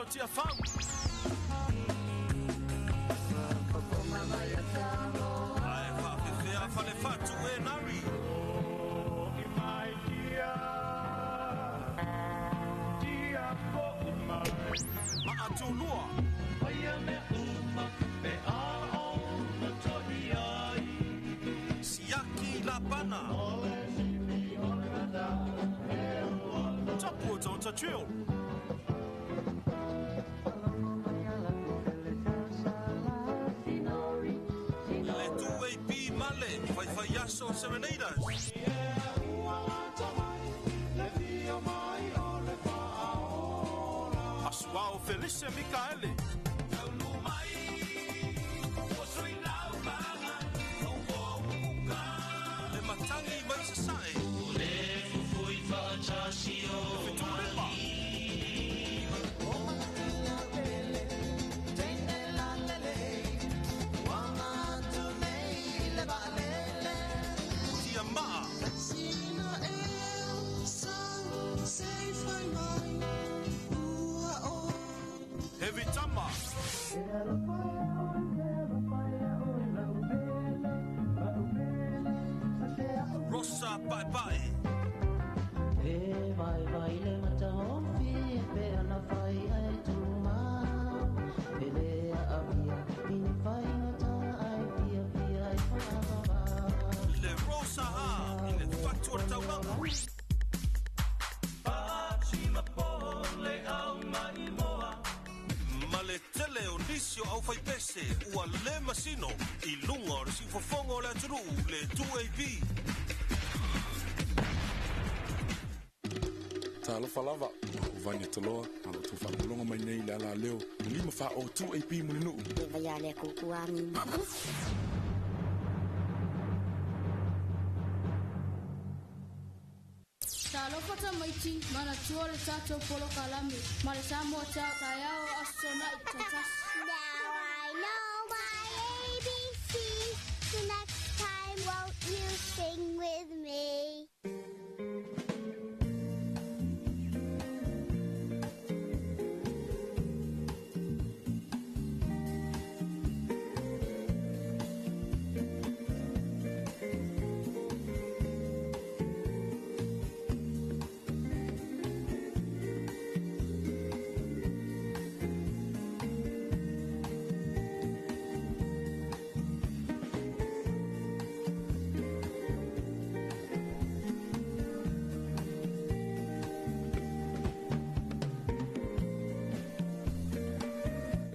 o tia fau. Ai whawhewhea whale whatu e nari. Ma atunua. Siaki la bana. Tapu o tonta chill. Le tu AP male, fai yaso serenaders. Asuao Felicia Micaele. Le matangi mai se sae. Le fui facasio. Heavy Tama. Rosa bye bye. Bye bye le mataofi pe ana fai ai tuma. Ele avia in fai ngata ai pia ai fa. Le Rosa ha, le factor tawang. Le tele o nisio au fai pese ua le masino I lunga o si fofongo le aturu le 2AB. Talo falava vanya toloa alo tu fa longa mai nei la leo lima fa o 2AP mulinu. E vai ale kukuami. Talo fata maiti mana tua le tato polo kalami male samo ta kayao asona itatas. Now I know my ABC. So next time won't you sing with me?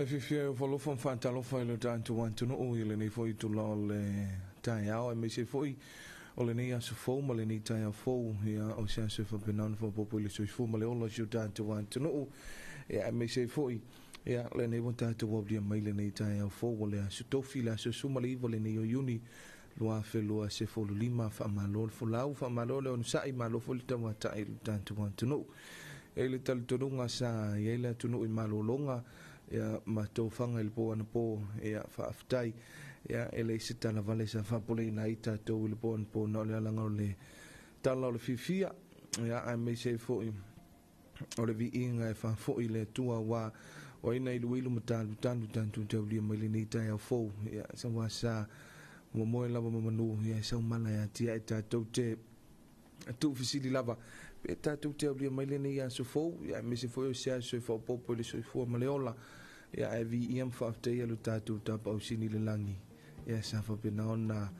Fifia o folo fon fantalo fa lo tanto wanto no o ile nei foi tu lo le tai ao me se foi o le nei aso fo ma le nei tai ao fo ya o se aso fa benan fo populi so fo ma le o lo ju tanto wanto no ya me se foi ya le nei wonta to wo dia mai le nei tai ao fo le aso tofi la so suma le le nei o uni lo a fe lo se fo lima fa malo fo lau fa malo le on sai malo fo le tama tai tanto wanto no ele tal tonunga sa ya le tunu I malo longa ya matofanga il po ana po ya fa aftai ya ele sita na vale sa fa pole na ita to il po no le langa le tala le fifia ya ai me se fo o le vi inga fa fo ile tua wa o ina i luilu matalu tantu te uli mai le nita ya fo ya sa wa sa mo mo la mo manu ya sa mala ya tia ita to te tu fisili lava ta tu te uli mai le ni ya so fo ya me se fo ya so fo popo le so fo maleola ya evi iam fa te ya luta tu ta pa usini le langi ya sa fa pena ona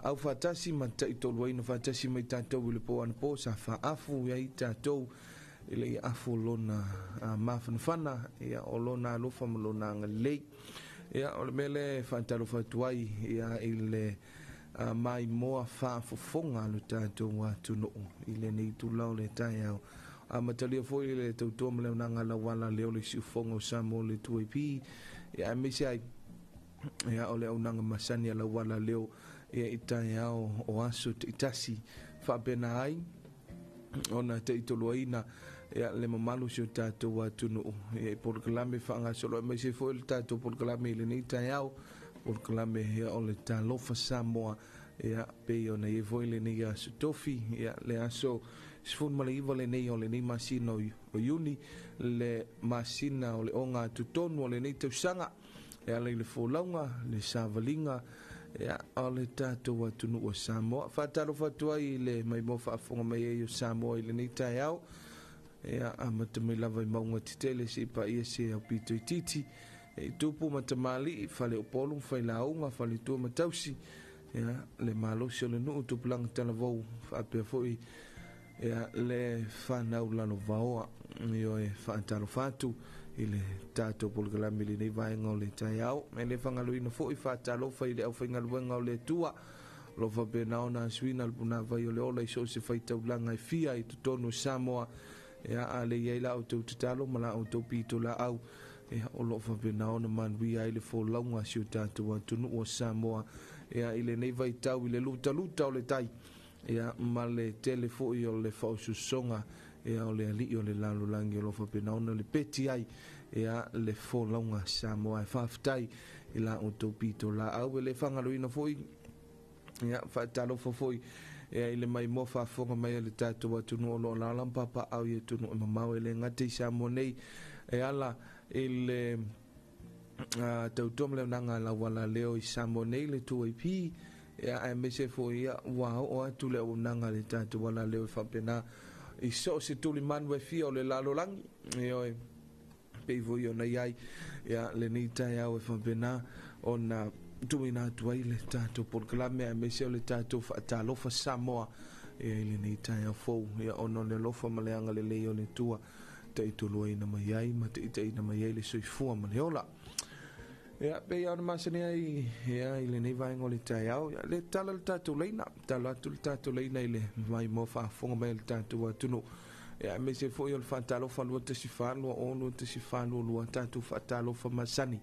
au fa tasi ma ta to lo ina fa tasi mai ta to le po an po sa fa afu ya ita to ile afu lona ma fana ya olona lo fa lona ngale ya o mele fa ta lo fa tuai ya ile mai moa fa fofonga lo tato wa tuno ile nei tu lau le tai au matalia foi le tau toma le nanga la wala leo le siufonga samo le tuipi ya mesai ya ole unanga masani la wala leo ya itai au o aso itasi fa benai ona te itoloina ya le mamalu so tato wa tuno ya por klame fa nga solo me se foi le tato por klame le nei tai au por klame ya ole ta lofa samoa ya pe ona e voile ni ya tofi ya le aso sifun ma le iwa le nei o le nei masina o iuni le masina o le o ngā tutonu o le nei tausaga e ala i le folaunga le savaliga ia o le tatou atunu ua Samoa faatalofa atu ai le mai mo faafoga mai ai o Samoa i le nei taeao ia a matamai lava i mauga titele se paia se au pito i titi e tupu matamali fale o polu failauga fale tua matausi ia le malosi o le nuu tupulaga talavou faapea foʻi ia le fanau lalo vaoa io e faatalofa atu i le tatou polokalami lenei vaega o le taeao e le fagaluina foʻi faatalofa i le ʻaufaigaluega o le atua lofa pena ona asuina le puna vai o le ola i so se faitaulaga e fia i totonu Samoa ia a le iai la outou tatalo ma la outou pito la au ia o loo faapena ona manuia ai le folauga si o tatou atunuu o Samoa ia i lenei vaitau i le lutaluta o le tai ia ma le tele foʻi o le faausosoga ia o le alii o le lalolagi o lofa pena ona le peti ai ia le folauga Samoa e faafetai i la outou pito la au e le fagaloina foʻi ia faatalofa foʻi ia i le mai mo faafoga mai a le tatou atunuu o loo laolama papaau ia tunuu e mamau e le gate i Samoa nei e ala i le tautua ma le aunaga lauala leo i Samoa nei le tuaipi ia e mese foʻi ia ua oo atu le aunaga le tatou ala leo e faapena i so se tulimanu e fia o le lalolagi ioe pei foi ona iai ia lenei taeao e faapena ona tuuina atu ai le tatou polokalame a mese o le tatou faatalofa Samoa ia i lenei taeao fou ia ona le alofa ma le aga lelei o le tua taʻitoluaina mai ai ma taʻitaʻina mai ai le soifua ma le ola ia pei ona masani ai ia i lenei vaega o le taeao ia le tala le tatou leina talo atu le tatou leina i le mai mo faafoga mai le tatou atunuu ia me se foʻi o le faatalofa lua tasifalu o lua tasifalu lua tatou faatalofa masani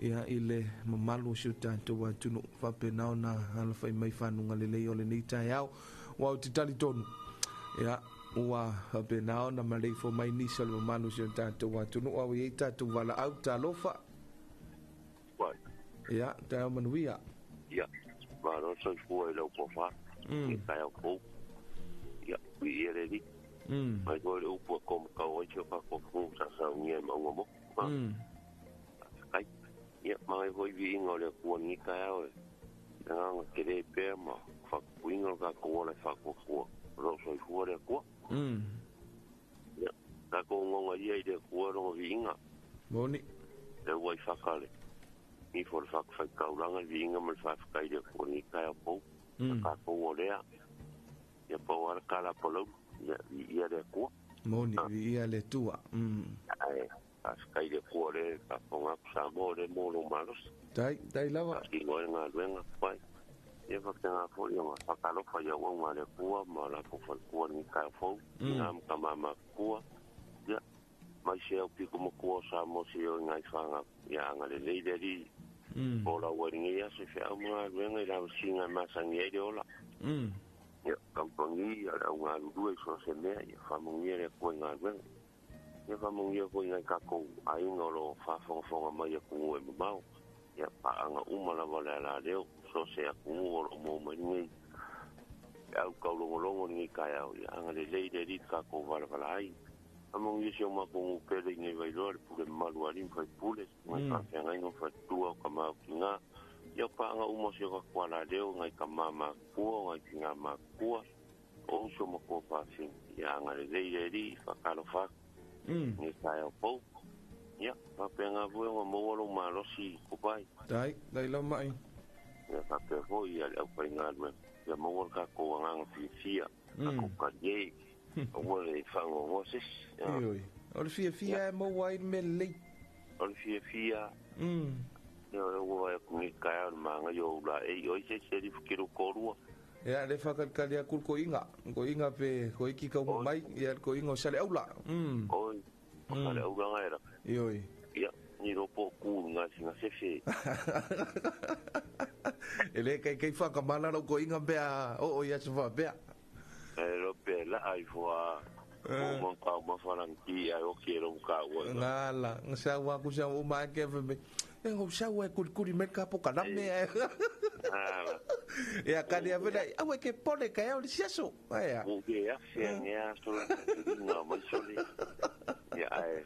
ia i le mamalu o si o tatou atunuu faapena ona alafai mai fanuga lelei o lenei taeao ua o te talitonu ia ua faapena ona ma lei fo mai nisi o le mamalu o si o tatou atunuu au iai tatou valaau talofa ia taeao manuia ia malo soifua i lau pofa i taeao fou ia ui le li mai koe le upu a komakau ai tio kakofu sasaunia i maunga mo kai ia mai hoi vi inga o le kua ni taeao e nganga kere pēr ma whakuinga o kakoa le whakokua ro soifua le kua ia kako ngonga ia i le kua rongo vi inga moni le wai whakale ni for le whakawhai kauranga vi inga ma le whakawhai le kua ni taeao pou kako o lea ia pau ara kala polau ia le kua moni ia le tua ai askai le kua le kaponga Samoa le molo malos tai lava i ngoi ngā luenga pai ia whakenga fōi o ngā whakalofa ia wanga le kua ma la kofal kua ni kai fōu ngā mkamama kua ia mai se au piko mo kua Samoa se o ngai whanga ia anga le leile li ola waringa ia se whia au ngā luenga i lau singa masangi e le ola ia kampangi ia au ngā lurua i so se mea ia whamungi e le kua ngā luenga ia whamungi e kua ngai kako a inga lo whafonga mai a kungu e mamau ia paanga umalawa le ala leo so se a kungu o lo mō mai ngai au kaulongolongo ngai kai au ia anga le leile rit kako wala ai whamungi e se o makungu pele ngai wailoa le pule malu alim whai pule ngai kawhia ngai ngai whai tua o kamau ki ngā ia paanga umo se o kakua la leo ngai kamama kua ngai ki ngā makua o so makua pāwhin ia anga le leile ri whakalo whak ni kai au pou ia papenga vue ngā mawalo malosi kupai tai lau mai ia pape ho ia le au pai ngā lue ia mawal kako nganga fia kako kariei o le whango ngoses o le fia e mawai me lei o le fia ia o le ua e kungi kai au maanga yo ula e oi se se rifukiru korua ia le whakalkali a kul ko inga pe ko iki kau mai ia ko inga o sale aula oi sale aula ngaira ioi ia ni ropo ku nga singa sefe ele kai whakamana no ko inga bea o ia se wha bea e lo pe la ai fua Mo ka mo falang ki ai o ke ro ka wa. Ngala, ngasa wa ku sa uma ke ve. Ngo sa wa ku me ka po kana me. Ya ka dia vela, awe ke pole ka o siaso. Aya. O ke ya ya so no mo soli. Ya ai.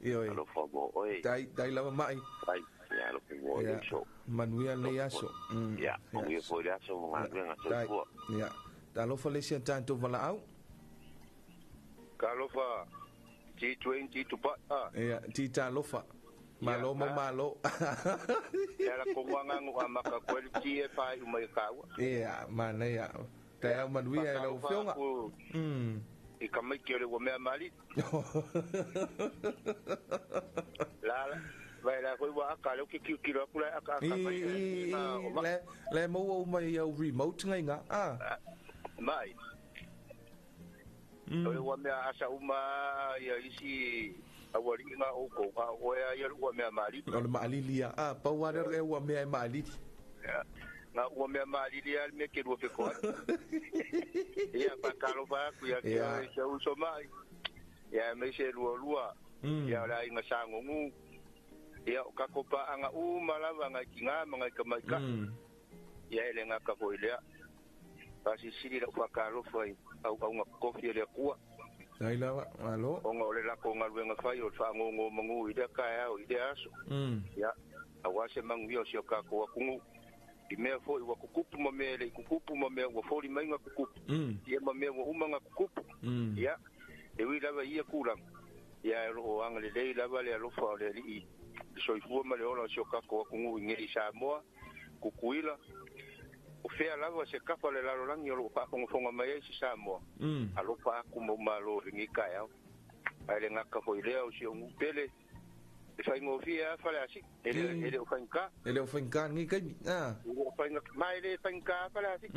Yo. Lo fa mo oi. Dai la mai. Ai, ya lo ke mo so. Manuia le aso. Ya, mo ye po ya so mo nga so po. Ya. Da lo fa le sia tanto vala au. Kalofa G20 tu pa. Ya, tita lofa. Malo mo malo. Ya la kongwanga ngo amaka kweli tie pa umai kawa. Ya, mana ya. Kaya manuia lo fionga. Ikamai kele wo me mali. La vai la ko wa ka lo ki kilo kula aka le mo o mai o remote nga mai o wa me asa uma ya isi awari nga o ko ha o ya wa me mali o mali lia pa wa re wa me mali na wa me mali lia me ke do fe ko ya pa kalo ba ku ya ke so mai ya me se lua ya la inga sango ngu ya ka kopa anga malava nga kinga mga kamaika ya ele nga ka koilea kasi siri la fakalo foi au nga kofi le kuwa dai la alo onga ole la ko nga wenga fai o fa ngo mangu ide ka ya ide aso ya awase mangio sio ka ko kungu ime foi wa kukupu mamele kukupu mamele wa foi mainga kukupu ya mamele wa umanga kukupu ya ewi lava ia kurang ya ro anga le lava le lo fa le i so ifu ma le ola sio ka ko kungu ngeri Samoa kukuila o fea lava se kapa le lalo langi o pa ko fonga mai si Samoa alo pa ku mo malo ngi ka ya ai le ngaka ko ile o sio ngupele e fai ngo fia fa le asi ele o fanka ngi ka o fai mai le fanka fa le asi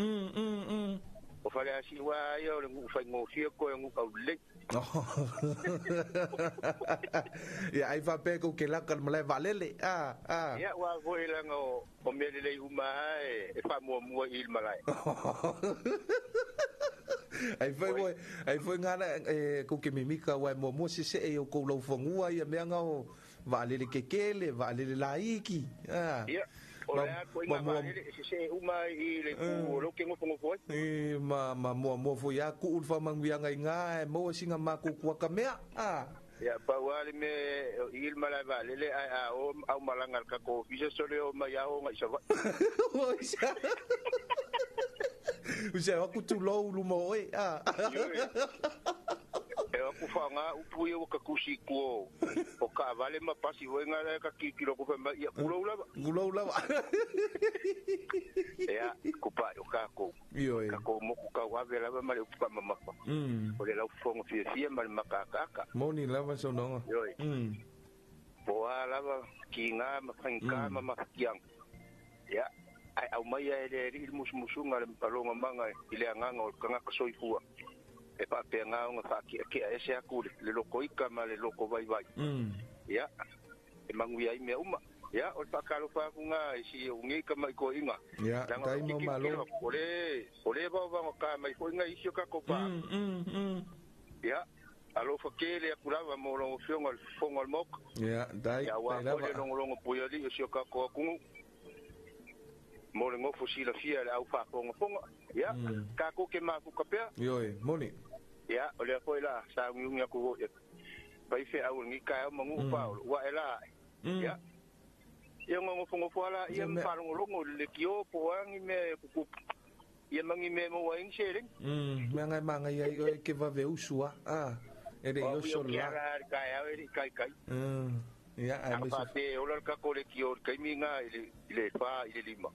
o fa le asi wa yo le ngu fai ngo fia ko ngu ka le ya ai va pe ko ke la kan mala valele ya wa vo ila ngo o mele le uma e fa mo il malai ai foi ngana ko ke mimika wa mo se e ko lo fongua ia me ngo valele ke kele valele laiki ya ora ko inga valele se uma i le ku lo ke ngo fongo foi mo foi ya ku ulfa mangwia nga mo singa maku kwa kamea ya pa wale me il mala valele au malangal ka ko visa sole o ma ya o nga isa usia aku tu lo lu mo ku fanga upu yo ka kusi ko o ka vale ma pasi wenga ka kilo ko fa ya gulo ula ya ku pa yo ka ko ka ko mo ka wa vela ma le pa mama o le la fongo fie ma makaka moni lava so no po ala kinga ma fanka ma kiang ya ai au mai ele musunga le palonga manga ile nganga o kanga ka soifua e pa pe nga nga fa ki ese akule le loko ika ma le loko vai ya e mangu ya me uma ya o pa kalo fa nga si ungi ka mai ko inga ya dai mo malo ole ba ka mai ko inga isio ka ko pa ya alo fa kele akulava mo lo fongo mok ya dai ya wa ko le longo puyo li isio ka ko kungu mo le ngofo sila fia au fa fongo ya ka ko ke ma ku ka pe moni ya ole ko ila sa ngunga ko pai fe au ngi ka mangu pa wa ela ya ngo fongo fala ya pa longo le kio po ang me ku ya mangi me mo wa insering manga ya ke va ve usua ele yo sola ya ka ya kai ya ai me pa pe ola ka ko le kio kai minga ile fa ile lima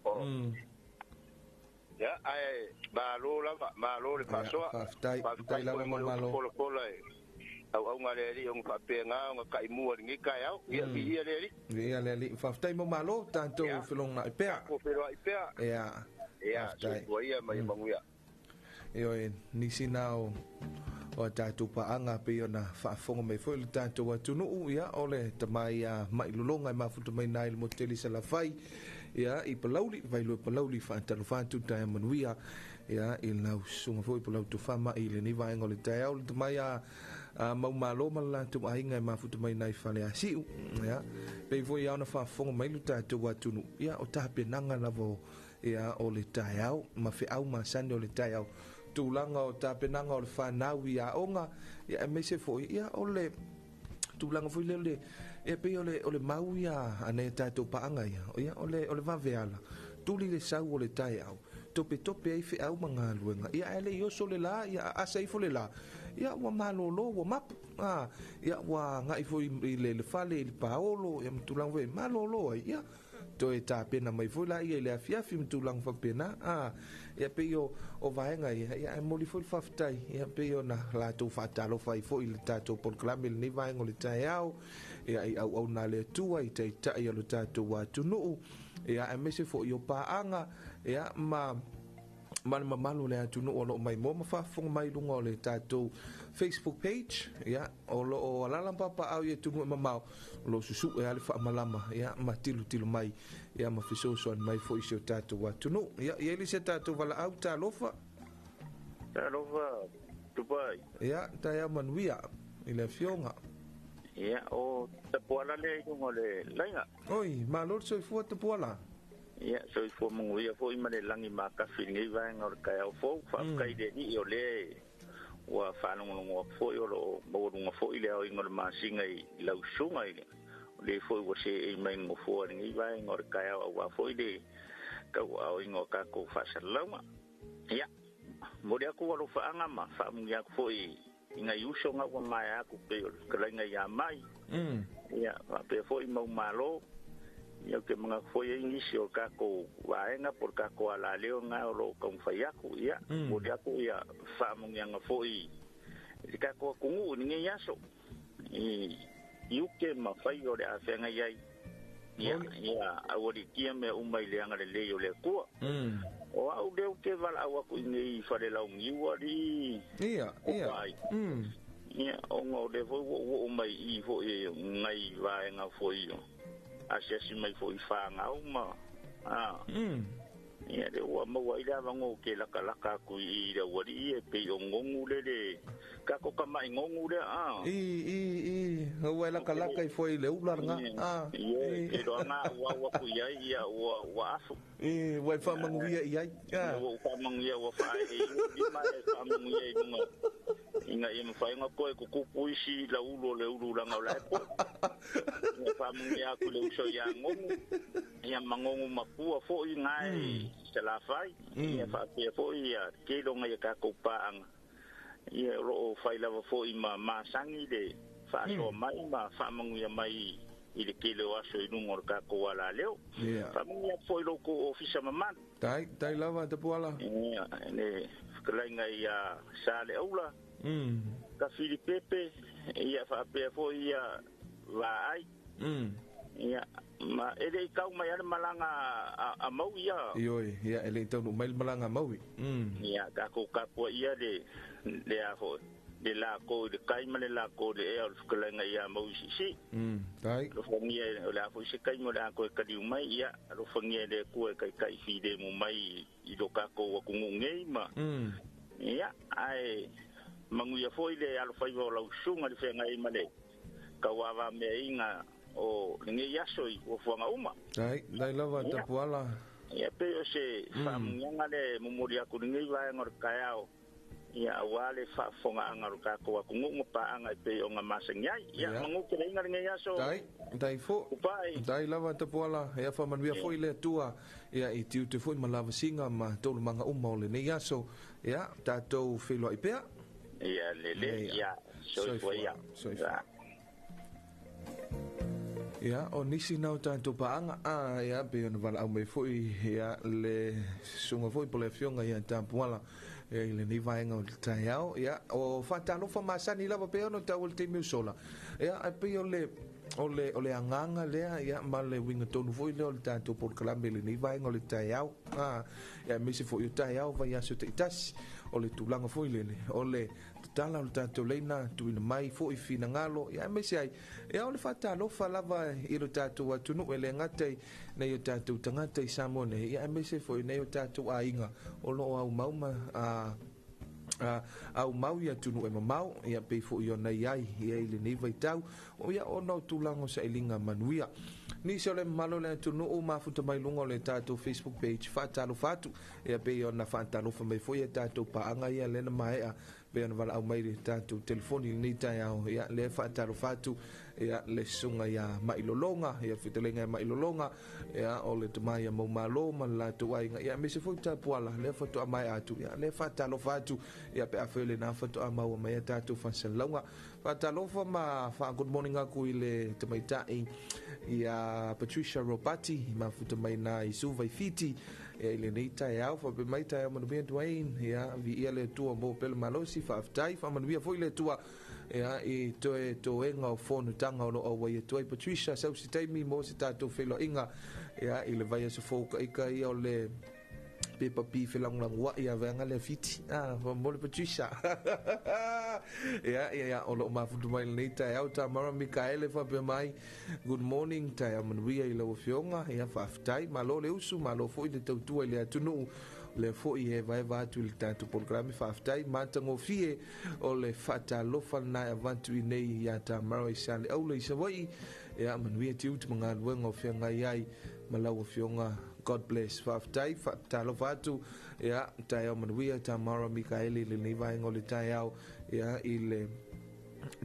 ya ai malo le paso tai la malo kola au ngale ri pa pe nga ka imu ngi ka ya ia le fa tai mo malo tanto filong na ipea ya tai wa ia mai manguia ni sinao o tatu pa anga pe ona fa fongo mai foi tanto wa tunu ya ole tamai mai lulonga ma futu mai nai mo teli sala fai ya i palauli vai lo palauli fa tanu fa tu ta manuia ya il na sunga foi palau tu fama i le ni vai ngole tai au tamai mau malo mala tu ai ngai mafuta mai nai fale asiu ya pe foi ana fa fonga mai luta tu watunu ya o ta penanga lavo ya o le taiao ma fe au ma sande o le taiao tulanga o ta penanga o le fa nau ya onga ya me se foi ya o le tulanga foi le e pe o le mau ya ane ta to paanga ya o le va veala tuli le sau o le taiao tope ai fe au manga luenga ya ele yo so le la ya asai fo le la ya wa malolo wa map ya wa ngai fo le fale le paolo ya mtulang ve malolo ya to eta pena mai fo la ya le afia fi mtulang fa pena ya pe yo o vai ngai ya moli fo faftai ya pe yo na la to fatalo fai fo il tato por clamel ni vai ngol taiao ya au na le tua i te ya lo tato wa tunu ya mese fo yo paanga ya ma malo le atunu o lo mai mo fa fong mai lunga o le tato Facebook page ya o lo o ala papa au ye tunu ma lo susu e ale fa malama ya matilu tilu mai ya ma fiso so mai fo iso tato wa tunu ya ele se tato vala au ta lofa Dubai ya ta ya manuia ile fionga ya o te poala le ngole lainga oi ma lo so fu te poala ya so fo mo ia fo imane langi ma ka fingi va ngor ka o fo fa kai de ni o le wa fa no ngo fo yo lo mo ngo fo ile o ngor ma singa i lau sunga ile le fo wo se e mai ngo fo ni va ngor ka o wa fo ide ka wa o ngo ka ko fa salama ya mo dia ko lo fa anga ma fa mo ya fo i inga yuso nga wa mai aku pe ka nga ya mai ya pe fo i mo malo yo que mga foi inicio kako waenga por kako ala leo nga lo kon fayaku ya modia ku ya famong yang foi kako kungu ni yaso i yuke ma fai o de afenga yai ya awori kia me umai le anga le yo le ku o au de ke vala wa ku ni fa de la ungiwari ya o ngo de vo umai I vo ngai waenga foi yo asesi mai foi fanga uma ya de wa mo wa ida bango ke la kala ka ku I de wari e pe ngongu le ka ko ka mai ngongu le wa la kala ka foi le ular nga e do nga wa ku ya wa afu wa fa mangu ya wa fa mangu ya wa fa di mai fa mangu ya no inga im fa nga ko ku puisi la ulo le ulu la ngala ko fa mangu ya ku le so ya ngongu ya mangongu makua fo ngai sela fai ya fa pe fo ya ke lo ngai ka ko pa ang ya ro fai la fo ma sangi de fa so mai ma fa mangu ya mai ile ke le wa so ngor ka ko wala leo fa mangu ya fo lo ko ofisa maman dai lava te poala ya ne klai ngai ya sale aula ka Filipepe ya fa pe fo ya va ai ya ma ele kau mai ana malanga a mau ia ya ele tau mai malanga mau ya ka ko ka po ia de a ho de la ko de kai male la ko de e al sklenga ia mau si dai lo fongie la fo si kai mo da ko ka di mai ia lo fongie de ko kai fi de mo mai I do ka ko ku ngei ma ya ai mangu ia foi le al fai vo la usunga de fenga I male ka wa me inga o nge yasoi o fuanga uma dai lava ta poala ya pe o se fam nga le memoria ku nge va ngor kayao ya wale fa fonga ngar ka ko ku ngu pa anga pe o nga masengai ya ngu ke ngar nge yaso dai fo dai lava ta poala ya fa man via foi le tua ya I tiu te foi malava singa ma tolu manga uma le ne yaso ya tatou felo ipea ya le ya so foi ya ya o nisi nau tanto paanga ya pe ona vala au mai foi ya le sunga foi pole fionga ya tampuala ya ile ni vaenga o taiao ya o fatalo fa masani lava pe ona tawul te mi sola ya pe ole anganga le ya male winga tonu foi le o tanto por kalambele ni vaenga o taiao ya misi foi taiao va ya so te tas ole tulanga foi le ole tala o tato leina tuina mai fo I fina ngalo ya mesi ai ya ole fata lo falava I lo tato wa tunu ele ngate na yo tato tangata I samone ya mesi fo I na yo tato ainga o lo au mauma au mau ia tunu e mamau ia pe fo yo nei ai ia ile nei vai tau o ia ono tulango sa ilinga manuia ni so le malo le tunu o mafuta mai lungo le tato Facebook page fatalo fatu ia pe yo na fatalo fa mai fo ia tato pa anga ia le na mai a pe na vala au mai le tato telefoni ni tai au ia le fatalo fatu ia le sunga ia mailolonga ia fitelenga mailolonga ia o le tumai mo malo ma la tuai ia me se fo tapuala le foto mai atu ia le fatalo fatu ia pe afele na foto ama mai tato fa salonga fatalo fa ma fa good morning aku ile tamaita ia Patricia Robati ma futa mai na isu vai fiti ile neita ia fa pe mai ta mo bien Dwayne ia vi ile tua mo pel malosi fa aftai fa man via foi le tua ia e to enga o fonu tanga o wai to Patricia so si taimi mo si tato felo inga ia ile vai so foka ika ia le pepa pi felang lang wa ia vanga le fiti mo le Patricia ia o lo ma futu mai neita ia ta mara Mikaele fa pe mai good morning ta ia man via ile o fionga ia fa aftai malo le usu malo fo ile tautua ile atunu le fo i vai va tu il tanto programmi fa aftai matango fie o le fata lo fa na avantu nei ya ta mara isale au le savoi ia man via tiu tu mga wengo fionga ai malawo fionga God bless fa aftai fa talo fatu ia ta ia man via ta mara Mikaeli le ni vai ngole ta ia ia ile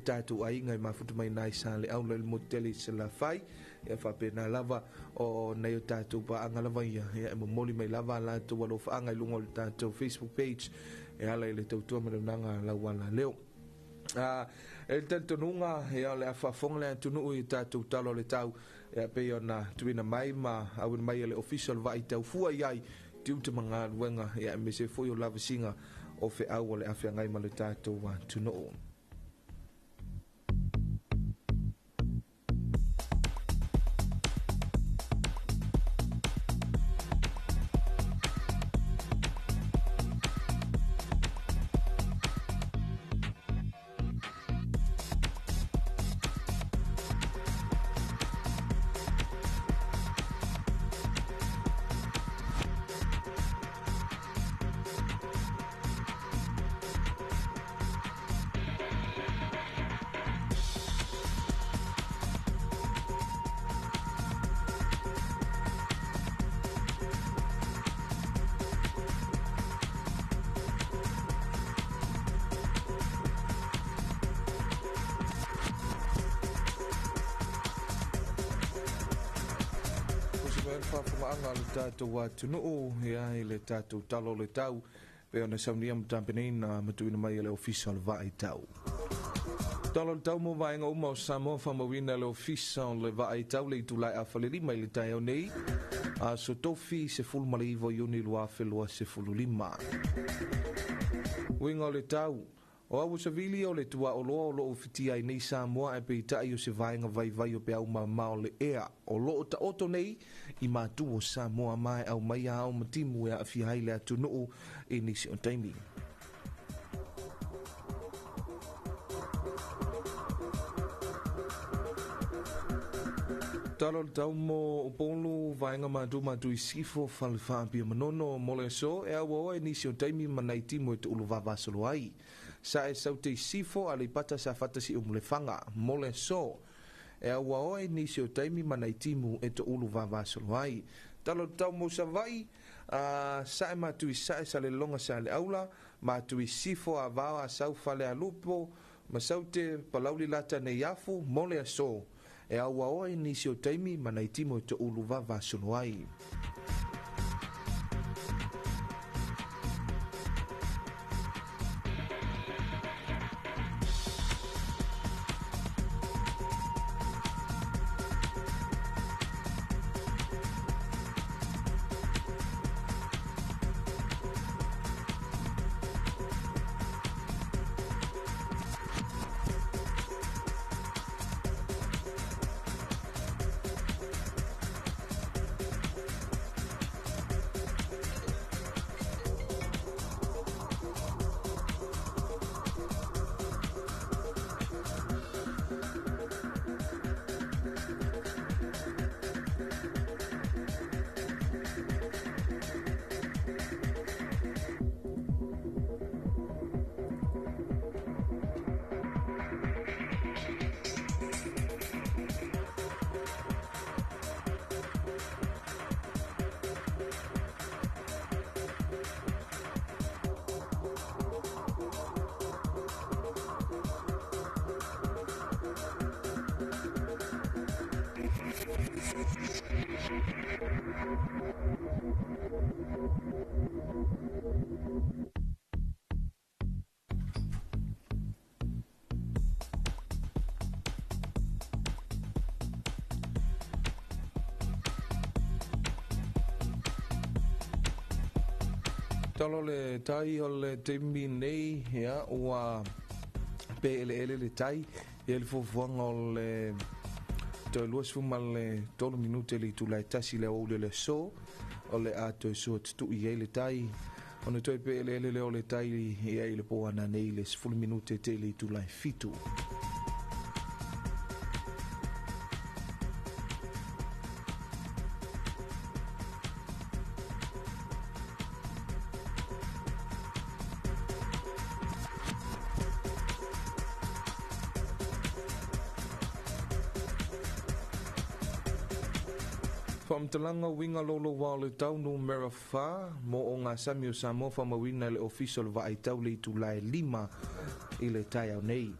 tatu ai ngai mafutu mai nai sale au le moteli se la fai ia fa pena lava o nei tatu pa anga lava ia mo moli mai lava la tu walo fa anga lungo le tatu Facebook page e ala ile tautua me nanga la wala leo el tanto nunga ia le fa fong le tunu i tatu talo le tau e pe ona tuina mai ma au mai le official vai tau fu ai tiu te manga wenga ia me se foi o lava singa o fe au le afia ngai ma le tatu wa tunu tato wa tunu ia ile tato talo le tau pe ona saunia mtampenina matuina mai le official vai tau talo tau mo vai nga uma samo fa mo wina le official le vai tau le tulai afaleli mai le tai nei a so tofi se ful mali vo yuni lua felua se fululima winga le tau o awu savili o le tua o lo fitia nei Samoa e pe tai o se vainga vai o pe au ma le ea o lo ta oto nei i matu o Samoa mai au mai au matimu e afi haile atu nuu e nisi o taimi talo tau mo polu vainga matu i sifo falfampi manono mole so e au e nisi o taimi manai timu e tu ulu vavasolo ai sa e saute sifo ale pata sa fatasi umlefanga mole so e awa oe nisi o taimi manai timu e to ulu vavasolo ai talo tau mo sa vai sa e matui sa e sale longa sa le aula matui sifo a vao a sau fale a lupo ma saute palauli lata ne yafu mole so e awa oe nisi o taimi manai timu e to ulu vavasolo ai Talo le tai o le temi nei ya ua pe le tai e le fofuanga o le te luas fuma le tolo minute le tu lai tasi le o le so o le ato e so tu i le tai ona toi pe le o le tai e le po ana nei le 10 minute te le tu lai fitu. Whamtalanga winga lolo wao le tau no mera wha mo o ngā sami o Samoa whamawina le official wa ai tau le tu lai 5 i le tai au nei.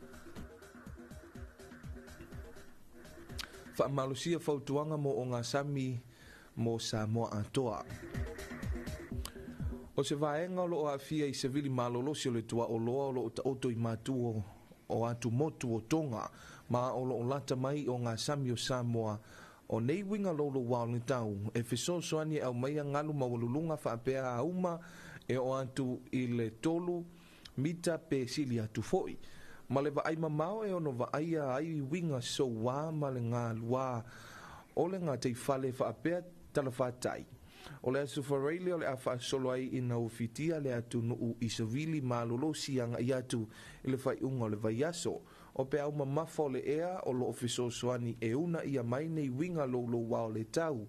Whaamalusia whautuanga mo o ngā sami mo Samoa atoa. O se vaenga lo o awhia i se vili malolosi o le tua o loa o lo o ta oto i mātua o atu motu o tonga ma o lo o lata mai o ngā sami o Samoa o nei winga lolo wao ni tau e fiso soani au mai ngalu mawalulunga whaapea a uma e o antu i le tolu mita pe sili atu foi ma le vaai mamao e ono vaai a ai winga so wā ma le ngā lua o le ngā tei fale whaapea talawhatai o le asu whareile o le awha solo ai ina ufitia le atu nuu i savili ma lolosi anga i atu i le whai unga o le vai aso o pe au mamafo le ea o lo ofiso soani e una ia mai nei winga lo wao le tau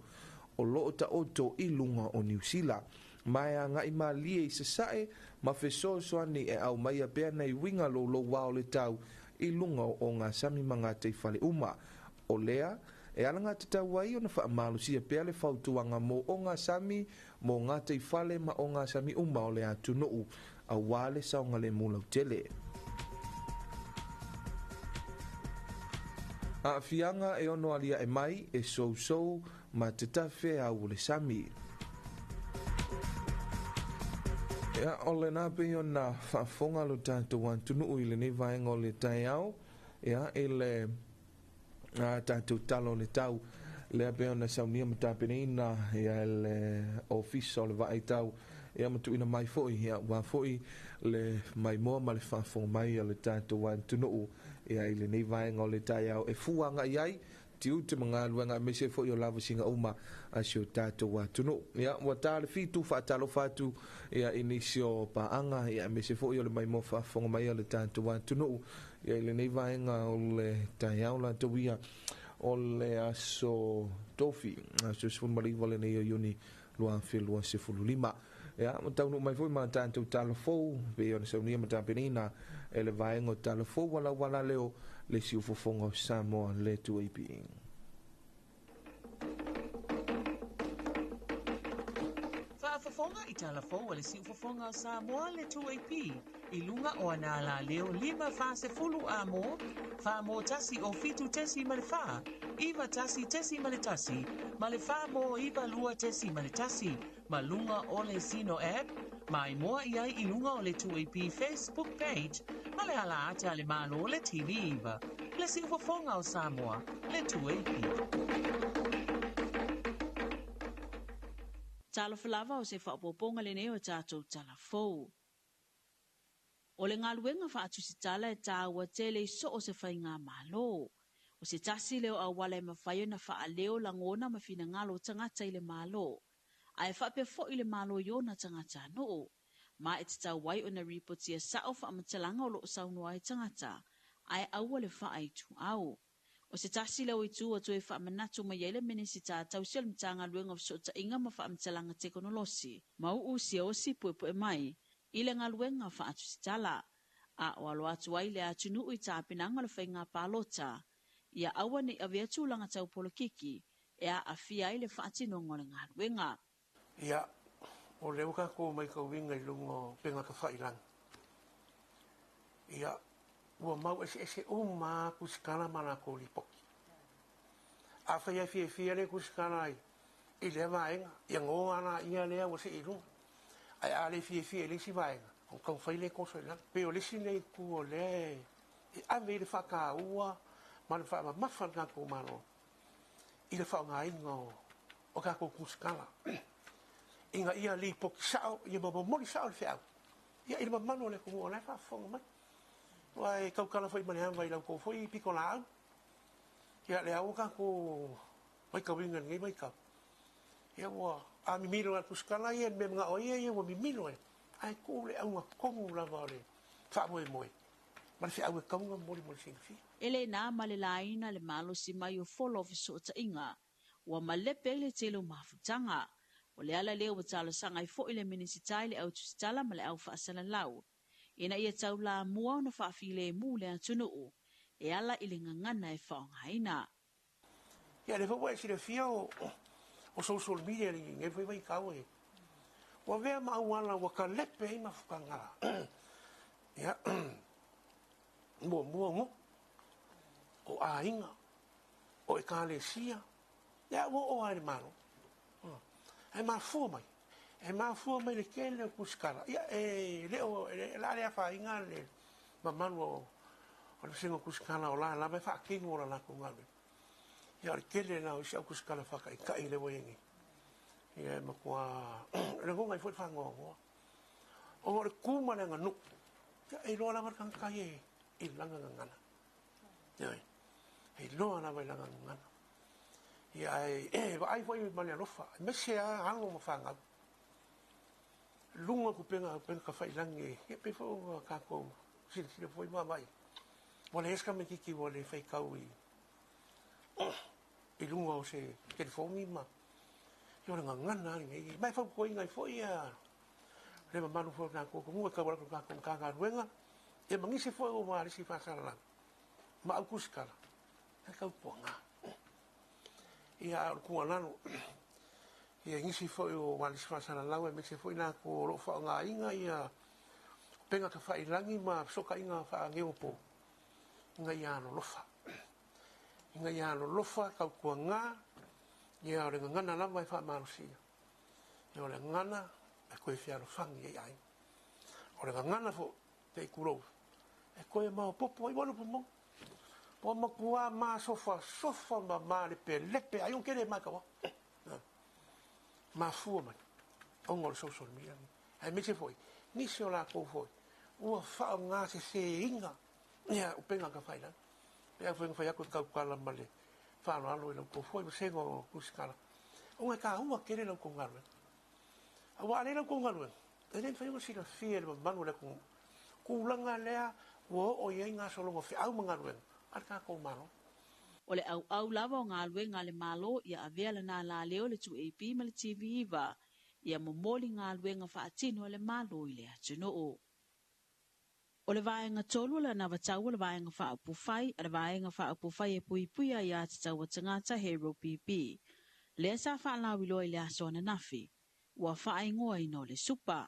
o lo ta oto i lunga o New Zealand. Mai a ngai ma lie i se sae ma fiso soani e au mai a pea nei winga lo wao le tau i lunga o ngā sami manga te fale uma. O lea e alanga te tau wai o na wha malu si a pea le fautuanga mo o ngā sami mo ngā te fale ma o ngā sami uma o le atu nuu a wale saunga le mulau tele. A fianga e ono alia e mai e sou ma te tawhe au le sami. Ea o le nape o na whaafonga lo tātou antunu i le nei vaenga o le tai au. Ea e le tātou talo le tau. Le ape o na saunia ma tāpenina ea le ofisa o le vae tau. Ea matu ina mai foi, ea wā foi le mai moa ma le whaafonga mai o le tātou antunu ia ile nei vaenga o le tai au e fuanga iai tiu te mga luenga me se fo i o lava singa uma a sio tātou atunu ia wa tāle fitu whaatalo fatu ia inisio paanga ia me se fo i o le mai mo whaafonga mai o le tātou atunu ia ile nei vaenga o le tai au la tawia o le aso tofi aso sifun maliwa le nei o yuni lua whilua se fululima ia taunu mai foi ma tātou talafou pe o le saunia ma tāpenina e le vaenga o talafou wala leo le siufofonga o Samoa le tuaipi. Whaafafonga i talafou le siufofonga o Samoa le tuaipi i lunga o anala leo 5 fase fulu amo wha mo tasi o fitu tesi ma le wha iwa tasi tesi ma le tasi ma le wha mo iwa lua tesi ma le tasi ma lunga o le Sino app mai moa iai i lunga o le 2AP Facebook page ma le ala ata le malo le TV iwa le siufofonga o Samoa le 2AP. Talo falava o se whaapoponga le neo tātou talafou. O le ngaluenga whaatusitala e tāua tele i so o se whainga malo. O se tasi leo a wale mawhaio na wha leo langona ma fina ngalo tangata i le malo. Ai whape fo i le malo yo na tangata no. Ma e te tau wai o na ripotia sao wha amatalanga o loo saunua i tangata. Ai aua le wha ai tu au. O se tasi leo i tu o tue wha manatu ma yele minisita tau sial mtanga luenga of sota inga ma wha amatalanga teknolosi. Mau usia o si puepo e mai. Ile ngā luenga wha atu sitala. A o alo atu ai le atu nuu i tāpinanga le whainga pālota. Ia awa ni aviatu langa tau polokiki. Ea a fia i le wha atinongo le ngā luenga. Ia, o leo ka ko mai ka winga i lungo penga ka whailang. Ia, ua mau ese uma kusikana mana ko lipoki. A whaia fia le kusikana ai. I le vaenga, ia ngō ana ia lea wa se ilu. Ai a le fie le si vaenga, o kau whai le koso ila. Pe o le si nei ku o le, i ame le whaka ua, ma le wha mawha ngā kou mano. I le wha ngā inga o kā kou kuskala. Inga ia li poki sao, ia mamamori sao le whiau. Ia i le mamano le kumu o lai wha whonga mai. Wai kau kala whai mani hama i lau kou whai piko la au. Ia le au kā kou mai kau inga ngai mai kau. Ia ua, a mi milo la kuskala ia, me mga oia ia ua mi milo e. Ai kou le au ngā kongu lava o le wha moe moe. Ma le whiau e kaunga mori mori singa fia. Ele nā ma le laina le malo si mai o folo fiso o ta inga. Ua ma le pele telo mafutanga. O le ala leo watalo sanga i fo ile minisitai le au tusitala ma le au whaasala lau. Ina ia tau la mua na whaafile mu le atunu o. E ala ile ngangana e whaongaina. Ia le whaua e sire fia o social media li nge whai kau e. Wa vea mauana wa ka lepe i mafukangara. Ia, mua mo. O a inga. O e ka le sia. Ia, o a le mano. E mafua mai. E mafua mai le kele o kuskara. Ia, e leo, la lea wha inga le mamanu o le singo kuskara o la me wha kingu o la lako ngale. Ia, le kele na o isi au kuskara whaka i kai le waengi. Ia, makua, le ngonga i fwoi whangoa. O le kuma le nganu. Ia, e loa lama kankai e, i langa ngana. Ia, e loa lama i langa ngana. Ia, wa ai fwoi mani alofa. Mese a hango ma whangau. Lunga ku penga ka whailangi. Ia, pe fwoi kako, sila fwoi mamai. Wale eska me kiki wale whaikau i lunga o se telefoni ma. Ia, nga ngana ringi. Mai fwoi koi ngai fwoi a. Le mamanu fwoi kako, kumua ka wala kako kanga ruenga. Ia, mangisi fwoi o maari si whasara lang. Ma au kuskala. Ia, kau puanga. Ia, kua nano. Ia, ngisi fwoi o maari si whasara lang. Ia, mese fwoi na ko lo wha ngā inga. Ia, penga ka whailangi ma soka inga wha ngeopo. Inga ia ano lofa. Inga ia ano lofa, kau kua ngā. Ia, ore ngana lama e wha marusia. Ia, ore ngana, e koe whiaro whangi e ai. Ore ngana fo, te i kurou. E koe mao popo, i wano pomo. Po makua ma sofa ma le pe lepe, ai on kere ma kawa. Ma fua mai. Ongo le social media. Ai me se foi. Ni se o la kou foi. Ua whao ngā se inga. Ia, upenga ka whaina. Ia, whainga ako kau kala male. Whano alo i lau kou foi, sengo kusikala. Onga ka ua kere lau kou ngarue. Awa ale lau kou ngarue. E nen whainga sila fia le manu le kou. Kulanga lea, ua o iei ngā solonga whiau mangarue. Arka kou mano. O le au lava o ngā luenga le malo ia avea le nā la leo le 2AP ma le TV iwa. Ia momoli ngā luenga whaatino le malo i le atino o. O le vaenga tolu le na watau le vaenga whaapufai, a le vaenga whaapufai e puipuia i a te tau tangata Hero PP. Lea sa whaalawilo i le asona nafi. Ua whaingoa ino le supa.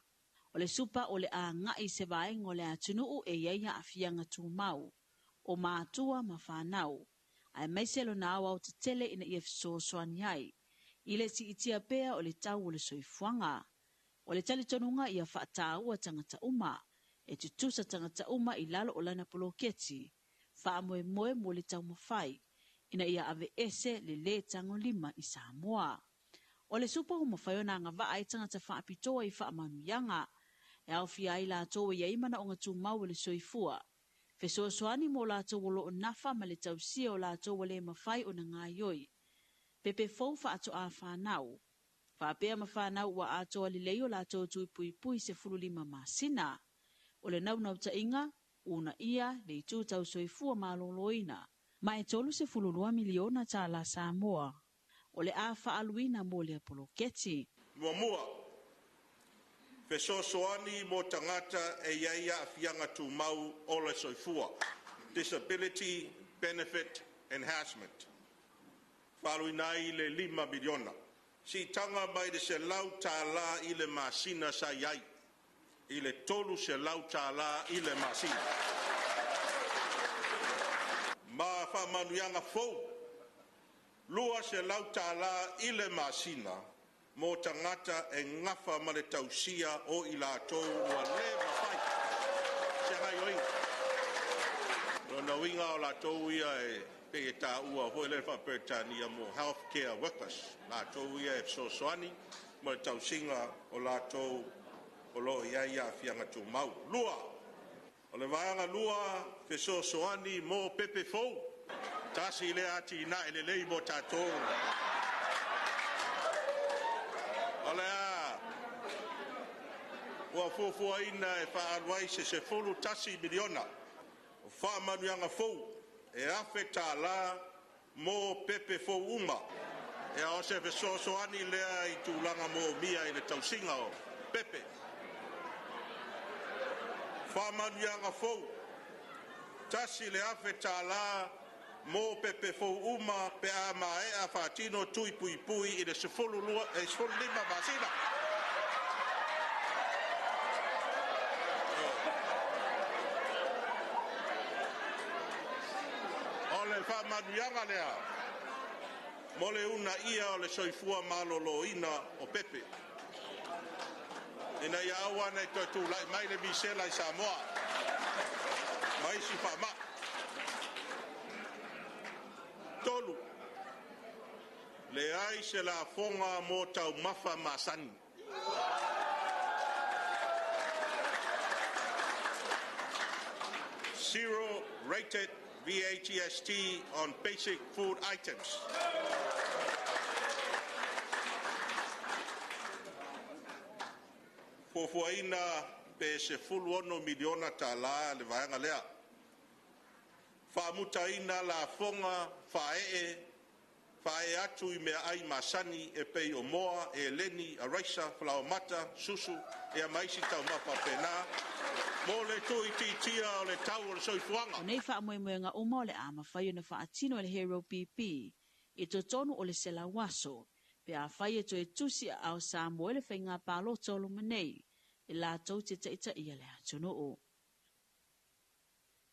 O le supa o le a ngai se vaenga o le atino o e iaia a fianga tu mau. O mātua ma whanau. Ai maiselo na awa o te tele ina ia fisosoani ai. I le si itia pea o le tau o le soifuanga. O le tali tonunga ia whaataua tangata uma. E tutusa tangata uma i lalo o lana poloketi. Whaamoe moe mo le tau mawhai. Ina ia ave ese le tango lima i Samoa. O le supa o mawhai o na ngā waa ai tangata whaapitoa i whaamanuianga. E au fia i la toa ia imana o ngā mau le soifua. Fesoasoani mo la tau wolo o nafa ma le tau sia o la tau wale mawhai o na ngā ioi. Pepe fau wha ato a whanau. Whaapea ma whanau wa ato a lileo la tau tui pui se fululima masina. O le nau ta inga, una ia le itu tau soifua maloloina. Ma e tolu se fululua miliona ta la Samoa. O le a whaaluina mo le apoloketi. Mua. Fesoasoani mo tangata e iaia a fianga tu mau o le soifua. Disability Benefit Enhancement. Whaluinai le 5 miliona. Si tanga mai de se lau tā la i le masina sa iai. I le tolu se lau tā la i le masina. Ma whamanuianga fau. Lua se lau tālā i le masina mo tangata e ngafa ma le tausia o i lātou ua le mawhai. Se ngai oinga. Rona winga o lātou ia e pe tā ua hoi le whapertania mo healthcare workers. Lātou ia e sosoani mo le tausinga o lātou o lo ia fianga tu mau. Lua. O le vaanga lua ke sosoani mo pepe fou. Tasi le ati na ele lei mo tātou. Olea, ua fufua ina e whaaruai se fulu tasi miliona. O whaamanuanga fou, e awhe tā la mo pepe fou uma. E a ose fe sosoani lea i tūlanga mo mia i le tausinga o pepe. Whaamanuanga fou, tasi le awhe tā la mo pepe fou uma pe a mae a whaatino tui pui pui i le sefulu lima masina. O le whamanuianga lea, mo le una ia o le soifua malolo ina o pepe. Ina ia awa nei toi tū lai mai le misela i Samoa. Mai si whama. Tolu. Le ai se la fonga mo tau mafa masani. Zero rated VATST on basic food items. Fofuaina pe se fuluono miliona tala le vaenga lea. Whaamutaina la fonga whae atu I mea ai masani e pei o moa, e leni, a raisa, whalaomata, susu, e a maisi tau mapa pena. Mo le tui titia o le tau o le soifuanga. O nei whaamoemoenga uma o le ama whai na whaatino le Hero PP, I to tonu o le sela waso, pe a whai to e tusi au Samoa le whainga palo tolu manei, I la tau te taita ia le atuno o.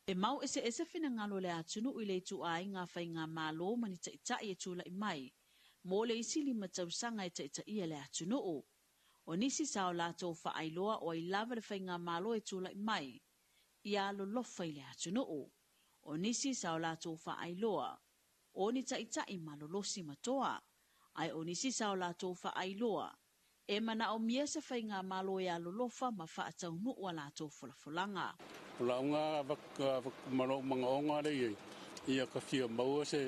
E mau ese whina ngalo le atunu I le tu ai ngā whai ngā mālo mani taita I tula I mai, mo le isili matausanga I taita ia le atunu o. O nisi sao la tau whaailoa o I lava le whai ngā mālo tula I mai, I alo lofa I le atunu o. O nisi sao la tau whaailoa, o ni taita I malolosi matoa, ai o nisi sao la tau whaailoa, e mana o mia se whai ngā mālo I alo lofa ma whaatau nua la tau fulafulanga. La unga mano mga onga rei ia ka fia maua se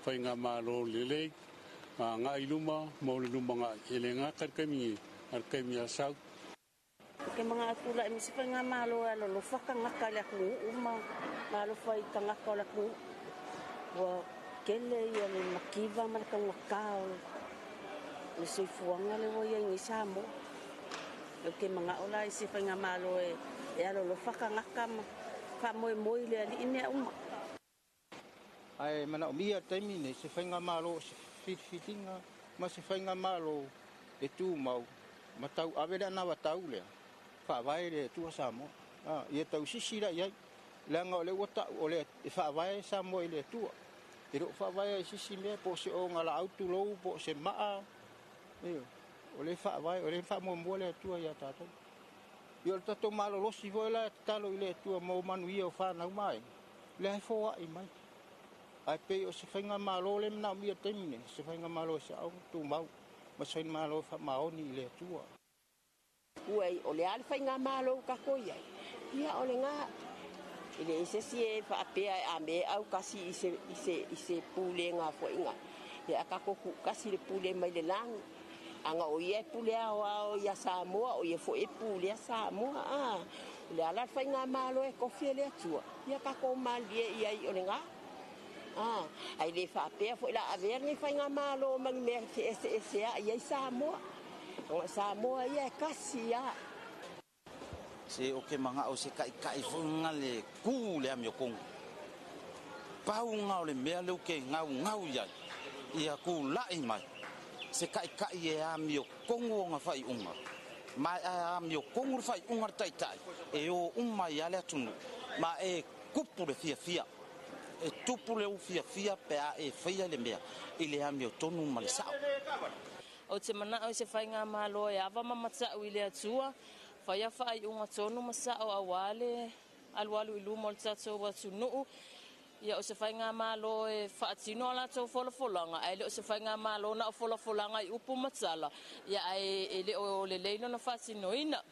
whai ngā mālo lelei ngā iluma mau le luma ngā elenga karkami arkaimi a sau. Ke mga atula I misi whai ngā mālo alo lo whakangaka le aku uma mālo whai kangaka le aku wa kele ia le makiva maraka ngakao le soifuanga le wa ia ingi Samo. Ke mga ola I si whai ngā mālo e alo lo whakangaka ka moe le ali ine uma. Ai mana o mia taimi nei se whainga malo se fitinga ma se whainga malo e tū mau ma tau awera na wa tau lea whaawai le tua Samoa ia tau sisira iai leanga o le wata o le whaawai Samoa I le tua e ro whaawai sisi mea po se o ngala autu lou po se maa o le whaawai o le whaamua le tua ia tātou. Yo tato malo losi voila talo ile tua mo manu ia o whanau mai. Le hai foa I mai. Ai pe o se whainga malo le mna mia temine. Se whainga malo se au tu mau. Ma se whainga malo wha maoni ile tua. Uai o le ale whainga malo kako iai. Ia o le ngā. Ile ise si e whaapea a me au kasi ise pule ngā whainga. Ia kako kasi le pule mai le langu. Anga o ia pule ao ia Samoa o ia fo e pule a Samoa le ala whai ngā malo e kofia le atua ia kako malie ia I o le ngā ai le whaapea fo ila avea ngai whai ngā malo mangi mea te ese a ia I Samoa Samoa ia e kasi ia se o ke manga o se kai funga le ku le amio kong pau ngau le mea leu ke ngau ia ku lai mai se kai e amio kongo nga fai unga ma amio kongo fai unga tai e o uma ia le tunu ma e kupu le fia e tupu le fia pe a e faia le mea i le ami o tonu ma le sao. O te mana o se whainga malo e awa mamata ui le atua, whaia whai unga tonu masao a wale, alualu i lumo le tatou watu nuu, ia o se whainga malo e whaatino ala tau wholafolanga, ai le o se whainga malo na o wholafolanga i upu matala, ia ai e le o le leino na whaatino ina,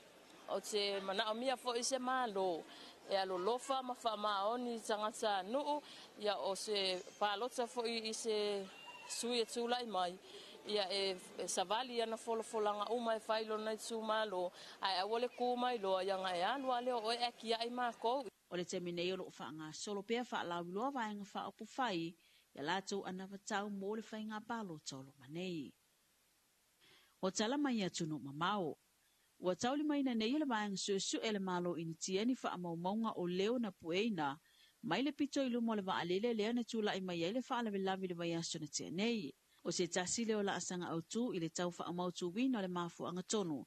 o te mana o mia fo i se malo, e alo lofa ma wha maoni tangata nuu, ia o se palota fo i se sui e tūlai mai, ia e savali ana folafolanga uma e failo nei tu malo ai awole ku mai lo yanga e alu ale o e kia ai mako o le temine o lo fanga solo pe fa la lo va nga fa opu fai ya la tu ana vatau mo le fainga palo tolo manei o tala mai atu no mamao o tauli mai na nei le vaanga su ele malo in tieni fa maunga o leo na pueina mai le pito ilu mo le va alele le na tula i mai ele fa la lavi le vai aso na tenei o se tasi leo la asanga au tu i le tau wha amau tu wina le mafu anga tonu.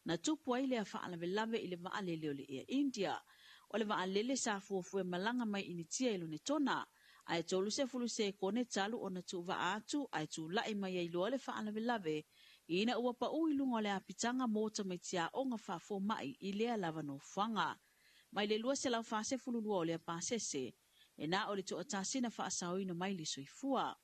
Na tupu ai lea wha alawe i le waa lele o le ea India. O le waa lele sa fuafue malanga mai initia ilo ne tona. Ai tolu se fulu se kone talu o na tu wa atu, ai tu lai mai ai loa le wha alawe. Ina ua pa ui lungo le apitanga mota mai tia o nga wha fo mai i lea lava no whanga. Mai le lua se lau wha se fulu lua o lea pasese. E na o le to atasina wha asao ina mai li soifua.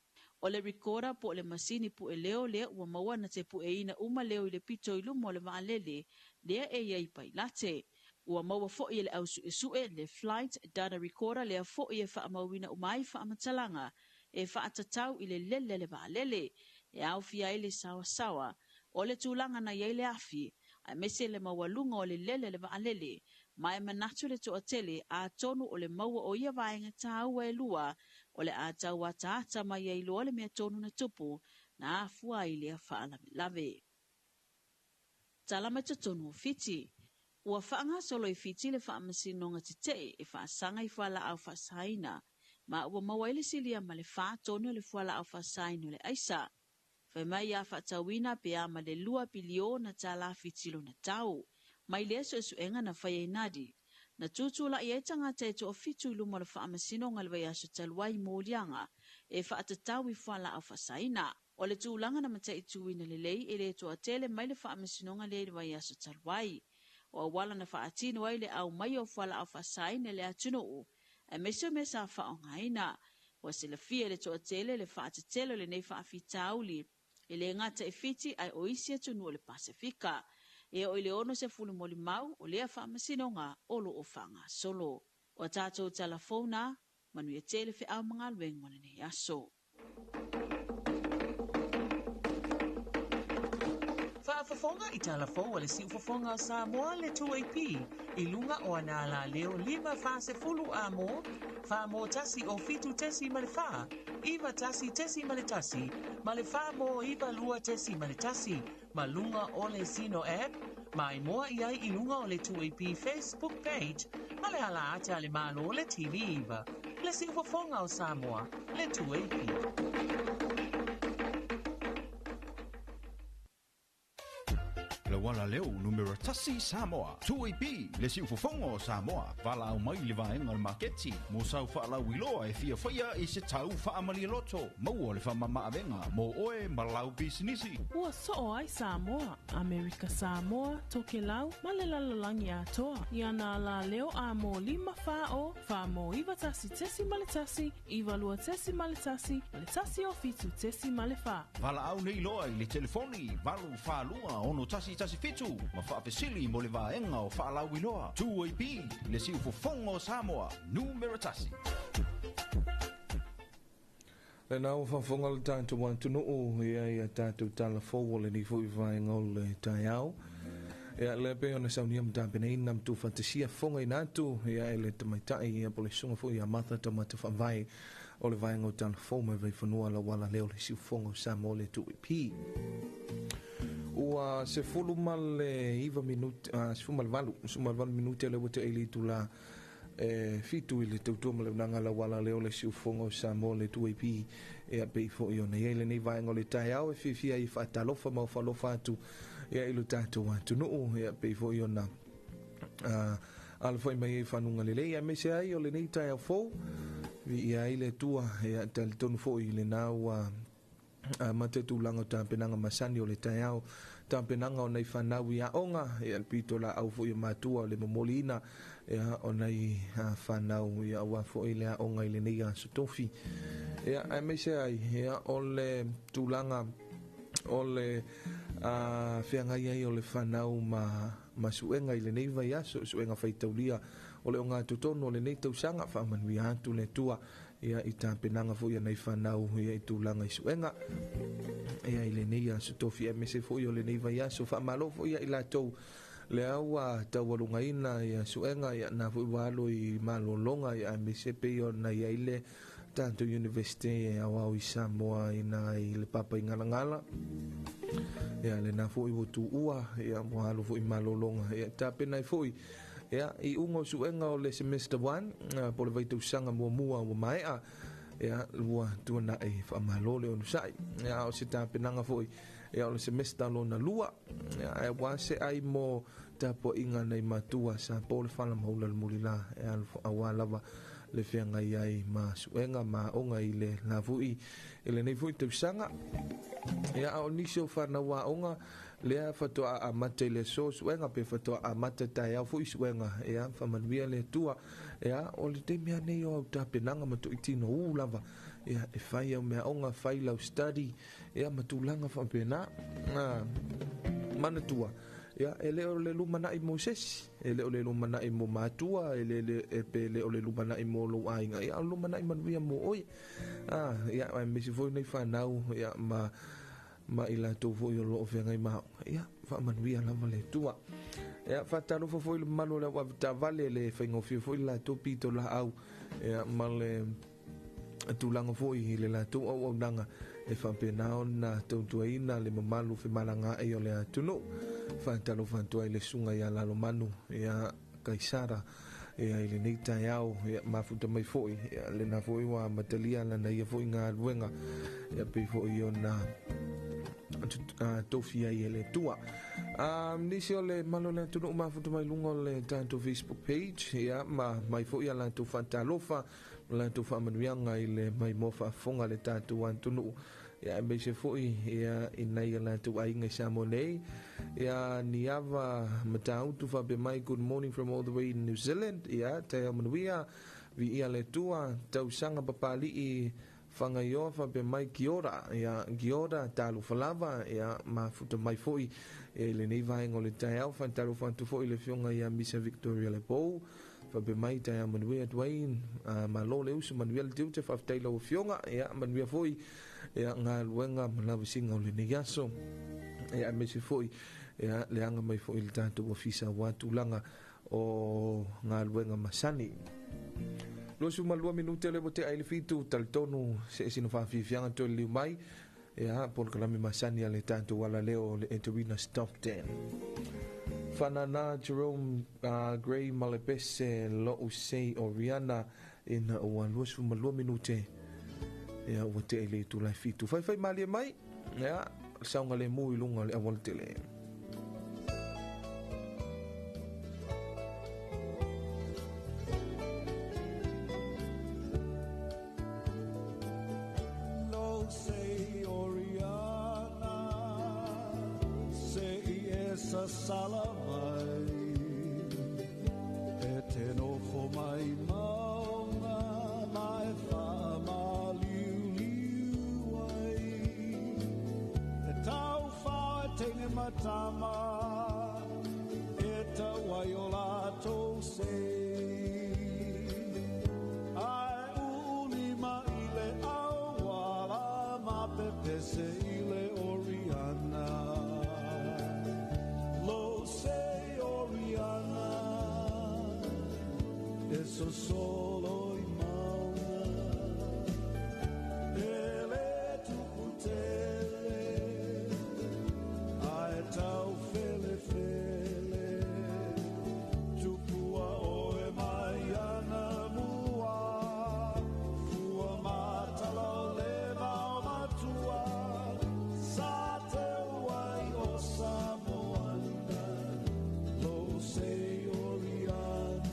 O le recorder po le masini pu e leo lea ua maua na te pu e ina uma leo i le pito i lumo le vaalele lea e iai pai late. Ua maua fo i le au sue le flight data recorder lea fo i e wha mauina umai wha amatalanga e wha atatau i le lele le vaalele e au fia i le sawa sawa o le tūlanga na iai le afi a mese le maua lunga o le lele le vaalele ma e manatu le to atele a tonu o le maua o ia vaenga tāua e lua o le a tau a taata mai ai loa le mea tonu na tupu na afua i lea whaalame. Talama te tonu o fiti. Ua whaanga solo i fiti le whaamasinonga te te e whaasanga i whala au whaasaina ma ua mawaile silia ma le wha tonu le whala au whaasaina le aisa. Whai mai a whaatawina pe ama le lua pilio na tala fitilo na tau. Mai lea so suenga na whai nadi. Na tutula i etanga te to fitu luma le whaamasino le vai aso taluai mōlianga e whaatatau i whala au whasaina. O le tūlanga na mata i tuina le lei e le to atele mai le whaamasino le vai aso taluai. O awala na whaatino ai le au mai o whala au whasaina le atuno o. E meso mesa whaongaina. O se la fia le to atele le whaatatelo le nei whaafitauli. E le ngata e fiti ai oisia tunu le Pasifika. E o ile ono se fulu moli mau o lea whaamasinonga o lo o whanga solo. O tātou telefona, manu e tele whi au mga lueng mone nei aso. Whaafafonga i telefo o le si ufafonga Samoa le 2AP i lunga o anala leo 5 fase fulu amo, wha mo tasi o fitu tesi ma le wha, iwa tasi tesi ma le tasi, ma le wha mo iwa lua tesi ma le tasi, ma lunga o le Zino app, ma i moa i ai i lunga o le 2AP Facebook page, ma le ala ata le malo o le TV iwa, le si ufafonga o Samoa le 2AP. Le wala leo numero tasi Samoa 2AP le si ufofongo Samoa vala au mai le vaenga le marketi mo sau whaala wiloa e fia whaia i se tau whaamali loto maua le whamama avenga mo oe malau bisinisi ua soo ai Samoa Amerika Samoa toke lau ma le lalalangi atoa i ana la leo a mo 5 whao wha mo iwa tasi tesi ma le tasi iwa lua tesi ma le tasi o fitu tesi ma le wha vala au nei loa i le telefoni valu whalua ono tasi fitu ma whaafesili mo le vaenga o whaalau iloa 2AP le si ufofongo Samoa numero tasi le nau whafonga le tātou wantunu o ia tātou tala fōwo le ni fui vaenga o le tai au ia le pe ona saunia mtapene ina mtu fantasia fonga inatu ia ele tamaitai ia pole sunga fo ia matha tamata whawai o le vaenga o tala fō mai vai whanua la wala leo le si ufongo Samoa le 2AP ua se fulu male iva minuti se fulu valu minuti le wate ili tula fitu ili tautua male nanga la wala leo le siufongo Samoa le 2AP e a peifo i ona iele nei vaenga le tai au e fifia i whaatalofa mau whalofa atu e a ilu tātou atu nuu e a peifo i ona alfa i mai e whanunga le lei a mese ai o le nei tai au fou vi ia ile tua ia tal tonu fo ile na wa mate tu langa tampenanga masani o le taiao tampenanga o nei fanau ia onga ia pito la au fo ia matua o le momolina ia o nei fanau ia wa fo ile onga ile nei sotofi ia ai me se ai ia o le tulanga o le whianga ia o le whanau ma suenga i le nei vai aso, suenga whaitaulia o le o ngā tutono o le nei tausanga whamanui atu le tua ia i tāpenanga fo ia nei whanau ia i tūlanga i suenga ia i le nei aso tofi e mese fo ia o le nei vai aso whamalo fo ia i la tau le aua tau walunga ina ia suenga ia na fo i walo i malolonga ia mese pe o na ia ile tanto university e au i Samoa ina i le papa i ngala ia le na fo i wotu ua ia mohalo fo i malolonga ia tapena i fo ia i ungo suenga o le semester 1 po le vaitausanga mua o maea ia lua tuana e whamalole o nusai ia o se tapenanga fo ia o le semester lo na lua ia e wase ai mo tapo inga nei matua sa po le whala maula le mulila ia awalava le whianga iai ma suenga ma onga i le navui i le nei fui tausanga ia o niso whana wa onga lea whatoa a mate le so suenga pe whatoa a mate tai au fui suenga ia whamanuia le tua ia o le te mea nei o au tapenanga matu i tino lava ia e whai au mea onga whai lau study ia matulanga whampena mana tua ia ele o le lumana i Moses ele o le lumana i mo matua ele e pe le o le lumana i mo lo ainga ia lumana i manuia mo oi ia ai mesi foi nei fanau ia ma ila to foi lo ofenga i ma ia fa manuia la vale tua ia fa tano foi le malo la wa vale le fengo foi la to pito la au ia male tulanga foi le la to o nanga e fa penao na tuaina le mamalu fe malanga e o le atunu fantalo fantua i le sunga ia lalo manu ia kaisara ia i le neita iau ia mafuta mai foi ia le na foi wa matalia lana ia foi ngā luenga ia pei foi o na tofia i le tua nisi o le malo le atunu mafuta mai lunga o le tanto Facebook page ia mai foi ia lanto fantalofa lanto whamanuianga i le mai mofa fonga le tatu antunu ia me se foi ia inai la tu ai ngai samonei ia niava matau tu fa be mai good morning from all the way in New Zealand ia te manuia vi ia le tua tau sanga papali i fanga yo fa be mai kiora ia kiora talu falava ia ma futa mai foi e le nei vai ngole tau fa talu fa tu foi le fionga ia Misa Victoria le pou fa be mai te manuia Dwayne ma lo le usu manuia le tiu te fa tailo fionga ia manuia foi ia ngā luenga malawi singa o le negaso ia me se foi ia le anga mai foi le tātou ofisa watu langa o ngā luenga masani losu malua minute le bote aile fitu taltonu se sino whawhiwhianga to liu mai ia pol kalami masani ale tātou wala leo le Eterina Stop 10 Whanana Jerome Gray Malepese lo usei o Rihanna in o losu malua minute ia o te ele tu lai fitu fai mali mai ia saunga le mui lunga le awal tele Lo sei Oriana sei essa salamai eteno fo mai maunga mai fama Tene matama eta waiolato sei ai ulima ile awala ma pepese ile Oriana lo sei Oriana eso solo in mauna ele tu putele tau fele fele tupua oe mai ana mua fua matala leva o matua sa te wai o Samoana lo sei Oriana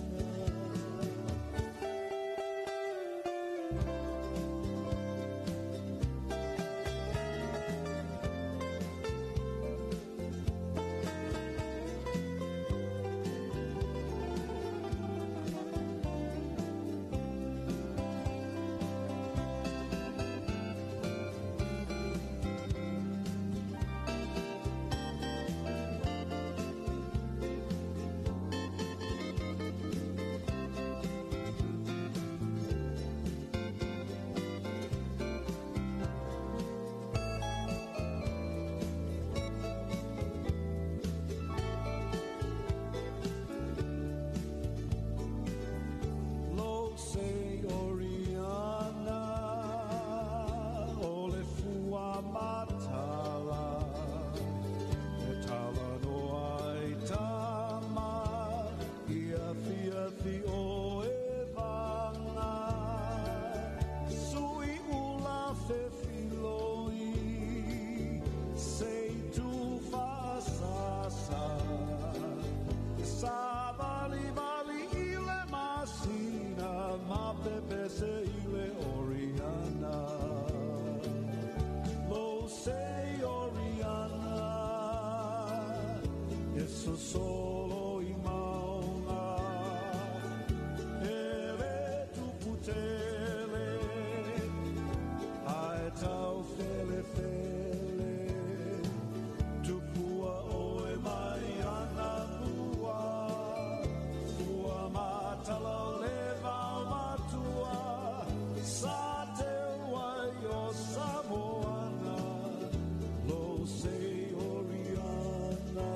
solo i maunga ele tu putele ai tau fele fele tu pua o e mai ana mua ua matala leva matua sa te wai o Samoana lo sei Oriana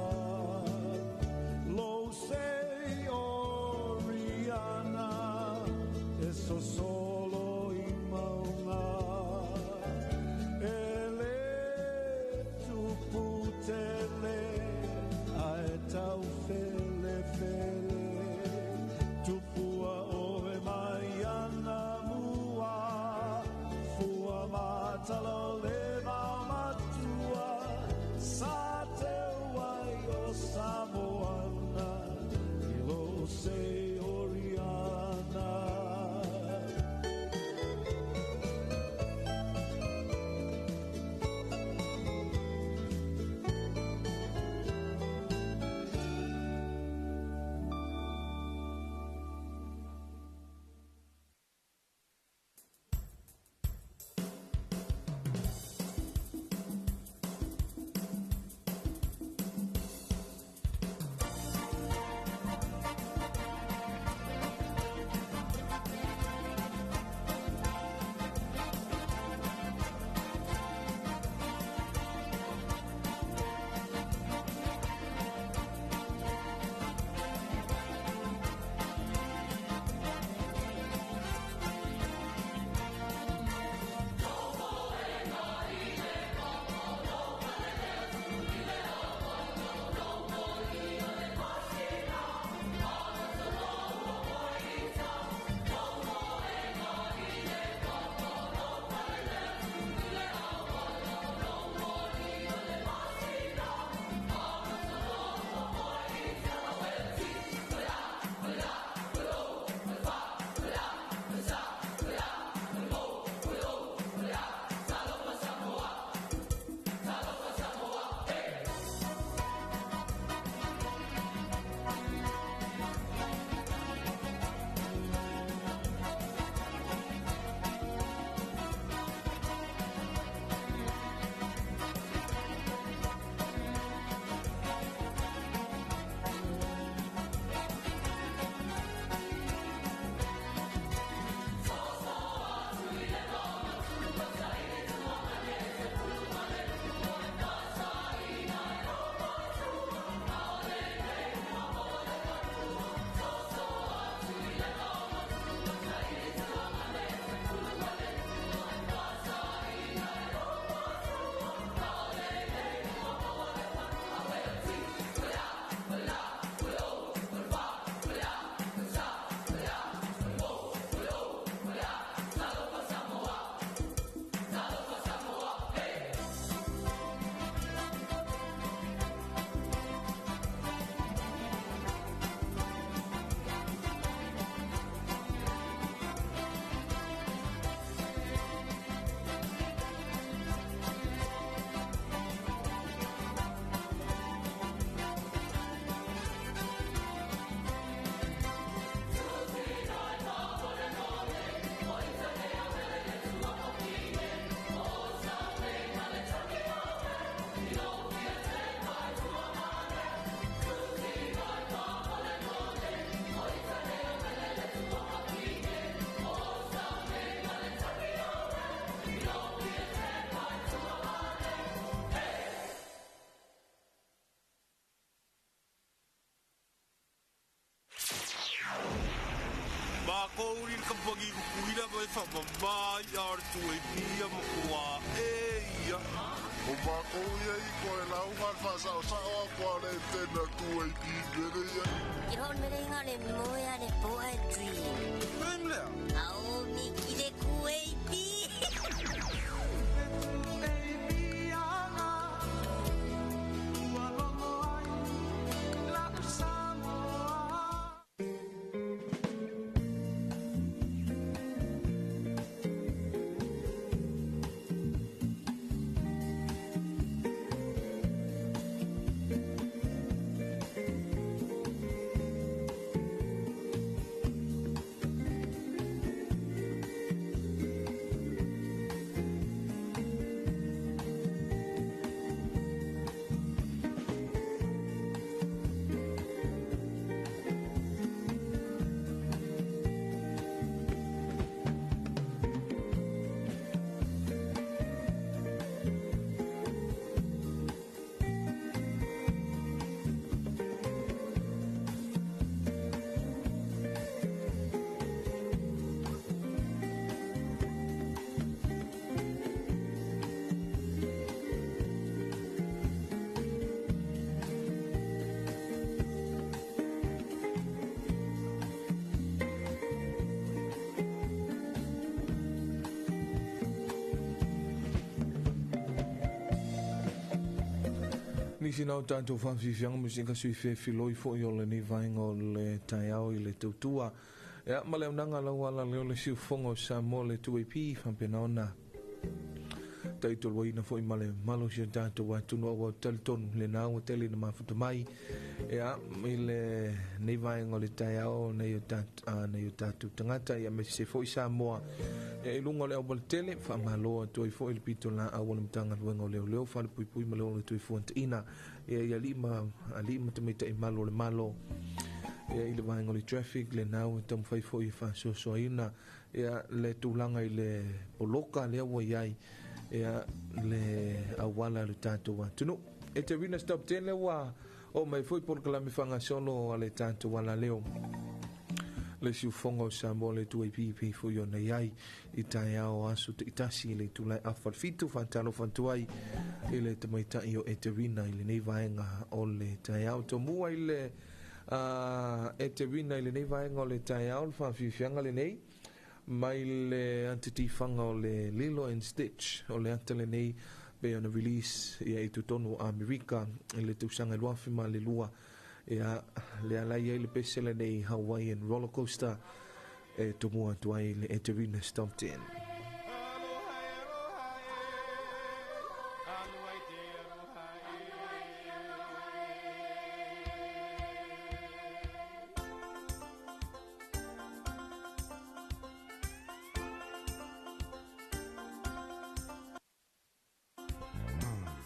lo sei Oriana e so solo i maunga ele tu putele ai tau fele fele tu pua o e mai ana mua fua matalo leva matua sa te wai o Samoana i lo sei Oriana Kouri ka pagi ku kuira ko fa mama yar tu e pia mo kwa e ya o ba ko ye ko la u fa sa sa o ko le te na tu e pi de ya I hon me ringa le moya le poetry Memle au mi ki le ku e pi Nisi nau tātou whawhiwhianga musika sui whiloi fo i o le ni vainga o le taiao i le tautua. Ea, ma leo nanga lau ala leo le siu whongo sa mo le tuipi whampena ona. Taito loina fo i male malo si tātou wa tunu awa talitonu le nao o tele na mafuta mai. Ea, i le ni vainga o le taiao nei o tātou tangata i a me se fo i sa moa. E ilunga le au tele fa malo to i fo il pito la au le mtanga luenga leo leo fa pui pui malo le to i fo ina e ya lima te meta i malo le malo e ile va ngoli traffic le nau tam fai fo i fa so ina e le tulanga ile poloka le wa yai e le awala le tato wa tunu e te wina stop tele wa o mai foi por kala mi fanga solo ale tato wala leo le siu fongo sa mo le tu ipi fo yo nei ai i tai ao asu te itasi le tu lai afar fitu fantalo fantuai i le te maita i o eterina i le nei vaenga o le tai ao to mua i le eterina i le nei vaenga o le tai ao le whawhiwhianga le nei mai le antitifanga o le Lilo and Stitch o le ata le nei be on a release i e tutonu Amerika i le tausanga luafima le lua ia le alai ai le pesele nei Hawaiian roller coaster e tomua tuai le Eterina stopped in.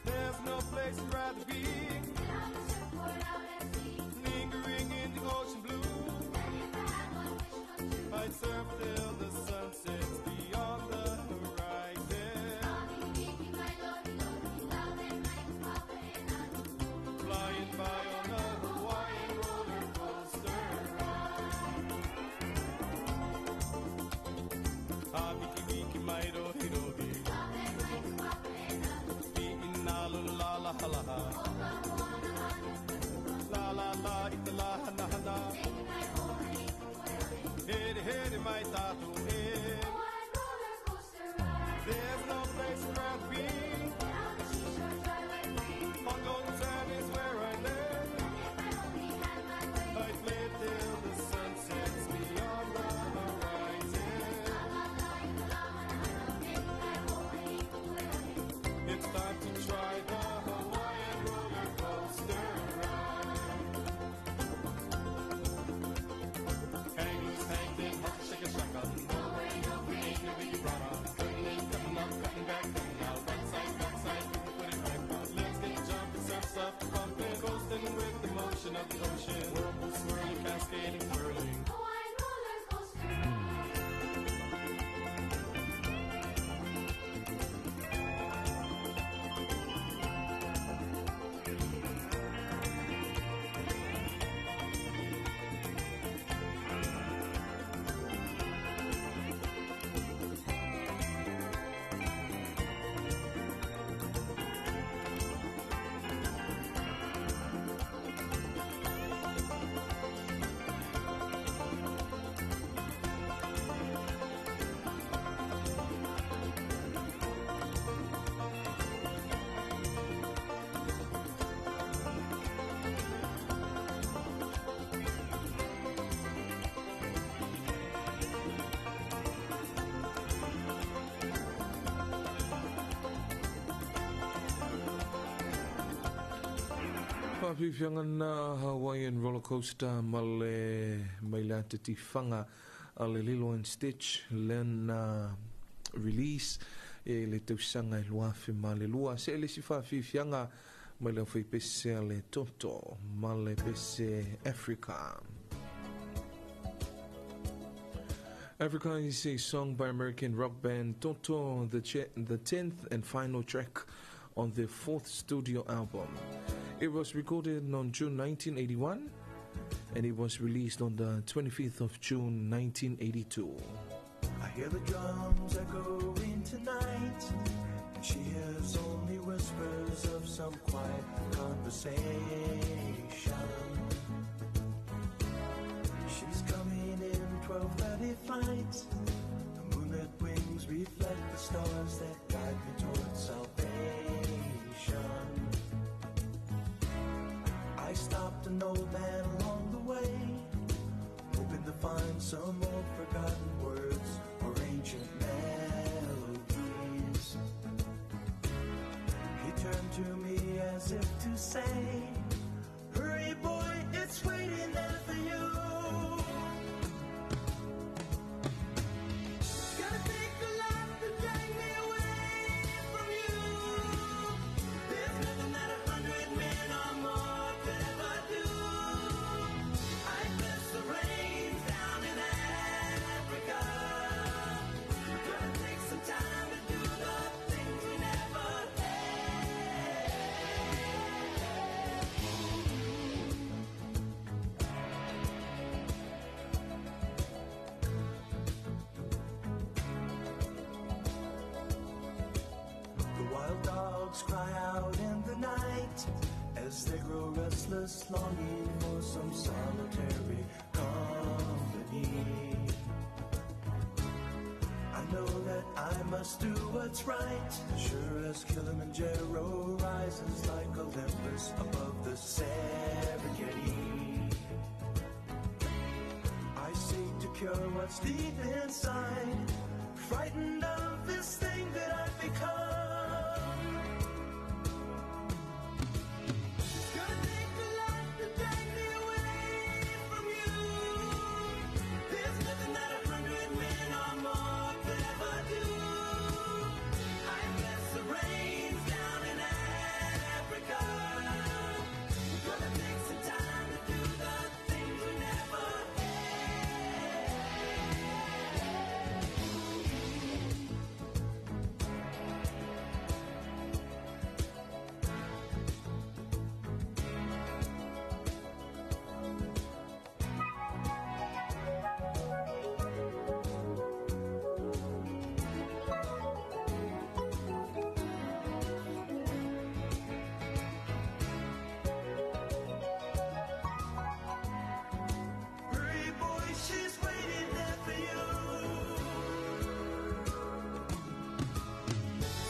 There's no place I'd rather be. Lingering in the ocean blue. I'd surf till the sun sets beyond the horizon. Flying by on a Hawaiian roller coaster ride. Miki miki mairo hirohi. La la la la la la la la ita la hana hana hede hede mai tatu there's no place I'd rather be. On golden sand is where I live. I'd live till the sun sets beyond the horizon. It's time to try the Hawaiian roller coaster ride. Hang loose, hang thin, hop, shake a shaka. No way, no pain, no big brother. Cutting in, cutting up, cutting back, cutting out. Right side, put it back on. Let's get jumping, surfs up, pumping, coasting with the motion of the ocean. Whirlpool swirling, cascading, whirling. Hawaiian roller coaster ride. Whawhiwhianga na Hawaiian roller coaster ma le mai la te tifanga a le Lilo and Stitch lena release e le tausanga i luafi ma le lua se le si whawhiwhianga mai le whai pese a le toto ma le pese Africa. Africa is a song by American rock band Toto, the 10th and final track on their 4th studio album. It was recorded on June 1981 and it was released on the 25th of June 1982. I hear the drums echoing tonight, and she hears only whispers of some quiet conversation. She's coming in 12:30 flight. The moonlit wings reflect the stars that guide me towards salvation. stopped an old man along the way, hoping to find some old forgotten words or ancient melodies. He turned to me as if to say, hurry boy, it's waiting there for you. Gotta take a lot to drag me away from you. There's nothing that 100 men or more could ever do. I bless the rains down in Africa. Gonna take some time to do the things we never The wild dogs cry out in the night as they grow restless, longing for some solitary company. I know that I must do what's right, sure as Kilimanjaro rises like Olympus above the Serengeti. I seek to cure what's deep inside, frightened of this thing that I've become. Gonna take a lot to drag me away from you. There's nothing that 100 men or more could ever do. I bless the rains down in Africa. Gonna take some time to do the things we never Hurry, boy, she's waiting there for you.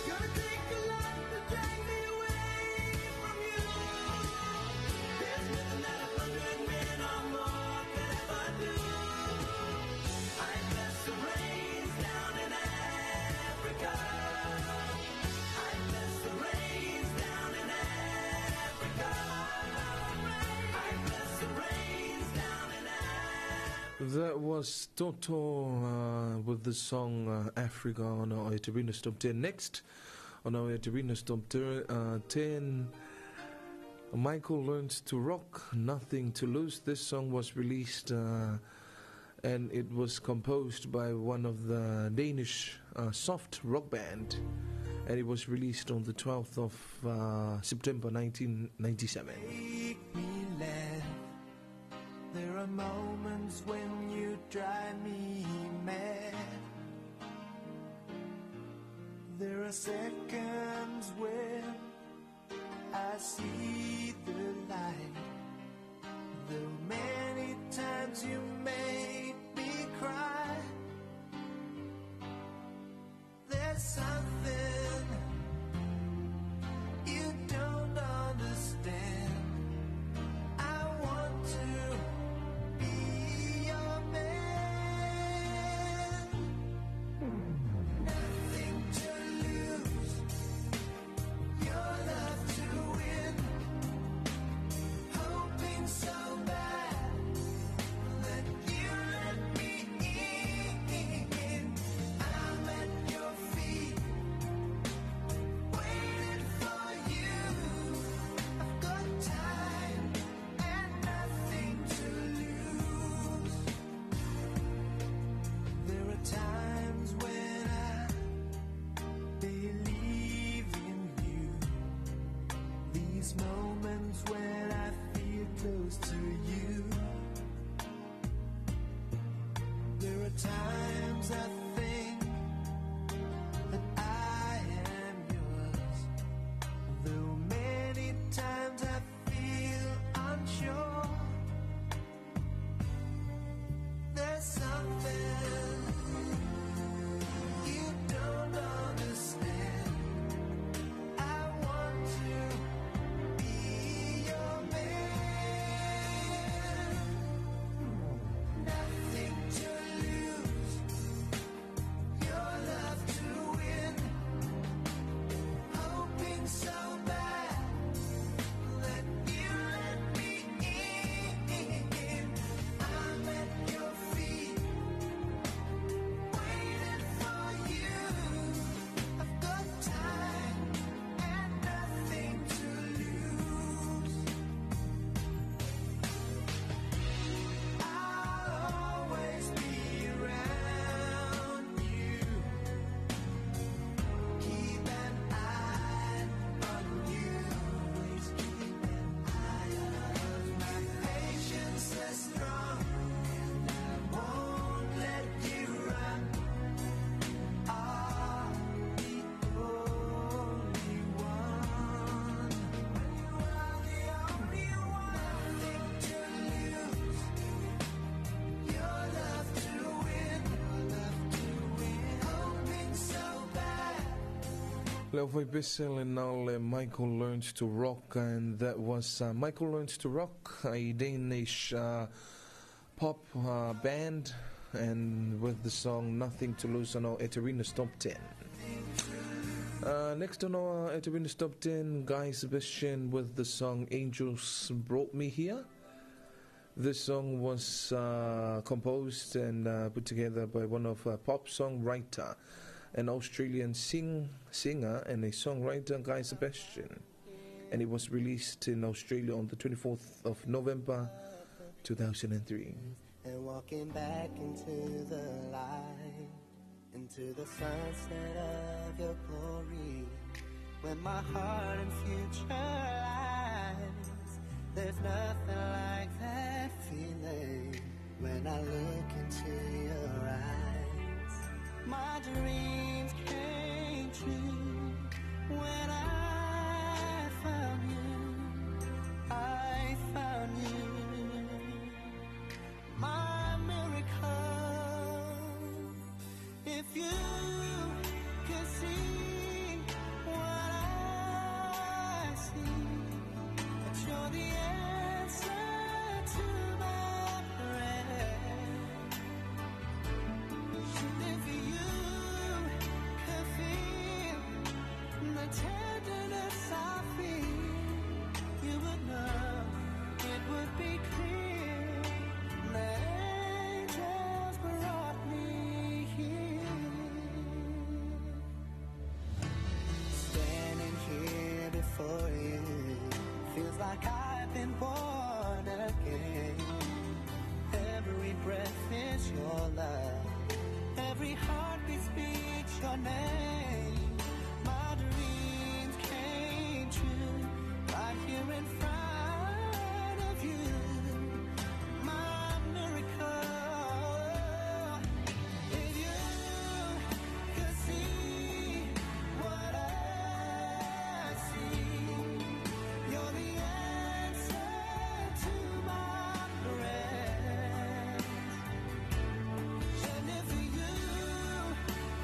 Gonna take a lot to drag me away from you. There's nothing that 100 men or more could ever do. I bless the rains down in Africa. I bless the rains down in Africa. I bless the rains down in That was Toto with the song Africa on our Eterina Top 10. Next on our Eterina Top 10, Michael Learns to Rock, Nothing to Lose. This song was released and it was composed by one of the Danish soft rock band, and it was released on the 12th of September 1997. Make me laugh. There are moments when you drive me mad. There are seconds when I see the light. Though many times you made me cry, there's something you don't understand. I want to be your man. Nothing to lose, your love to win. Hoping so bad that you let me in. I'm at your feet, waiting for you. I've got time and nothing to lose. There are times when I believe in you. These moments when I feel close to you. There are times I think that I am yours. Though many times I feel unsure. There's something you don't understand. I want to be your man. Leo foi Bissell and now Michael Learns to Rock, and that was Michael Learns to Rock, a Danish pop band, and with the song Nothing to Lose on our Eterina's Top 10. Next on our Eterina's Top 10, Guy Sebastian with the song Angels Brought Me Here. This song was composed and put together by one of pop songwriter, an Australian singer and a songwriter, Guy Sebastian, and it was released in Australia on the 24th of November 2003. And walking back into the light, into the sunset of your glory, when my heart and future lies, there's nothing like that feeling when I look into your eyes. My dreams came true when I found you. I found you, my miracle. If you could see what I see, that you're the answer to my prayer. If you could feel the tenderness I feel, you would know it would be clear that angels brought me here. Standing here before you feels like I've been born again. Every breath is your love, every heartbeat speaks your name. My dreams came true right here in front of you, my miracle. If you could see what I see, you're the answer to my prayers. And if you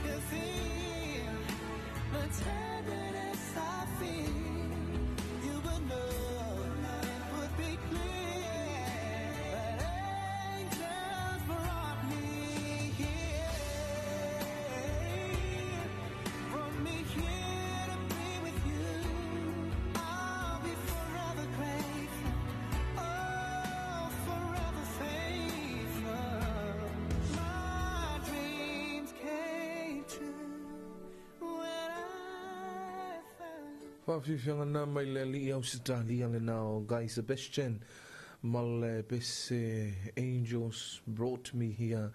could feel the tenderness I feel, you would know it would be clear that angels brought me here. Brought me here to be with you. I'll be forever grateful, oh, forever faithful. My dreams came true when I found you. Whawhiwhianga nā mai le li Australia le nao Guy Sebastian ma le bese Angels Brought Me Here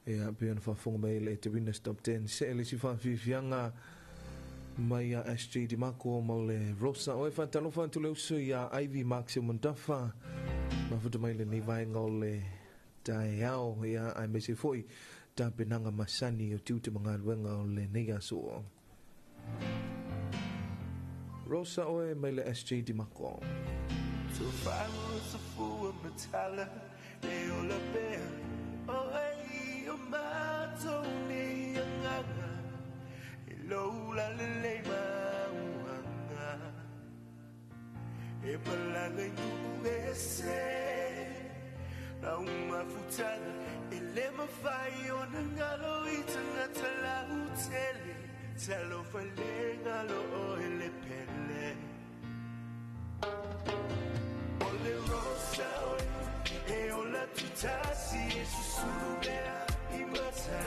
e ape ana whawhonga mai le Eterina's Top 10 se ele si whawhiwhianga mai a SJ Di Mako ma le Rosa o e whatalofa atu le usu i a Ivy Maxi Mundafa ma futa mai le ni vaenga o le tae au i a ai mese foi ta penanga masani o tiute mga luenga o le nea so Rosa oe mai le SJ Di Mako. To find was a fool of metalla, they all up there. Oh, hey, oh, my Tony, young, hello, la lele, ma, e palanga you ese, na uma futala, ele ma fai on ngalo itanga tala utele, talo fale ngalo ele pele. Ole rosa e ola tutasi e susubea imata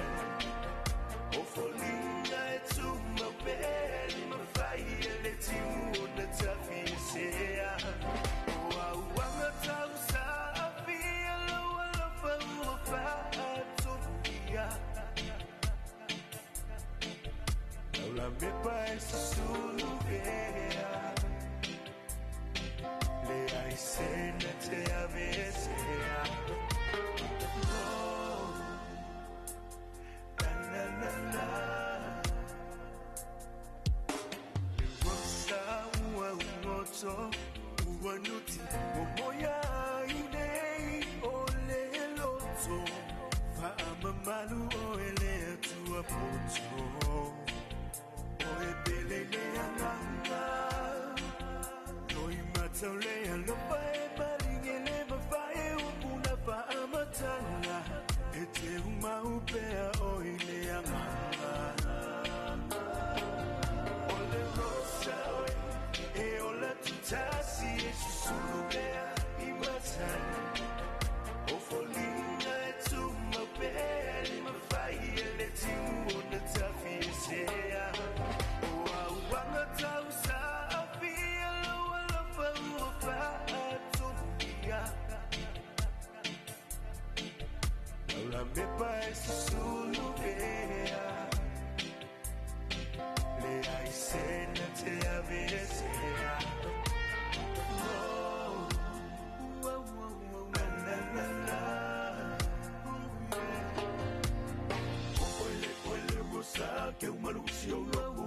o folinga e tuma beli ma fai ele timu na tafisea o awanga tausa afia lo ala fa fa tofia la mepa e susubea le ai se na te avesea oh na na na le rosa ua unoto ua nuti momoya ine ole loto fa amamalu o ele tua poto o e belele so le alo pae palingele mafae upuna fa amatanga ete uma upea oile amanga ole rosa e ola tutasi e susulubea imatanga o folinga etu mapea ni mafae eleti uona tafi esea o wanga tausa la mepa es solo vea le hay cena te avesea oh oh oh na na na na ole rosa que un malucio loco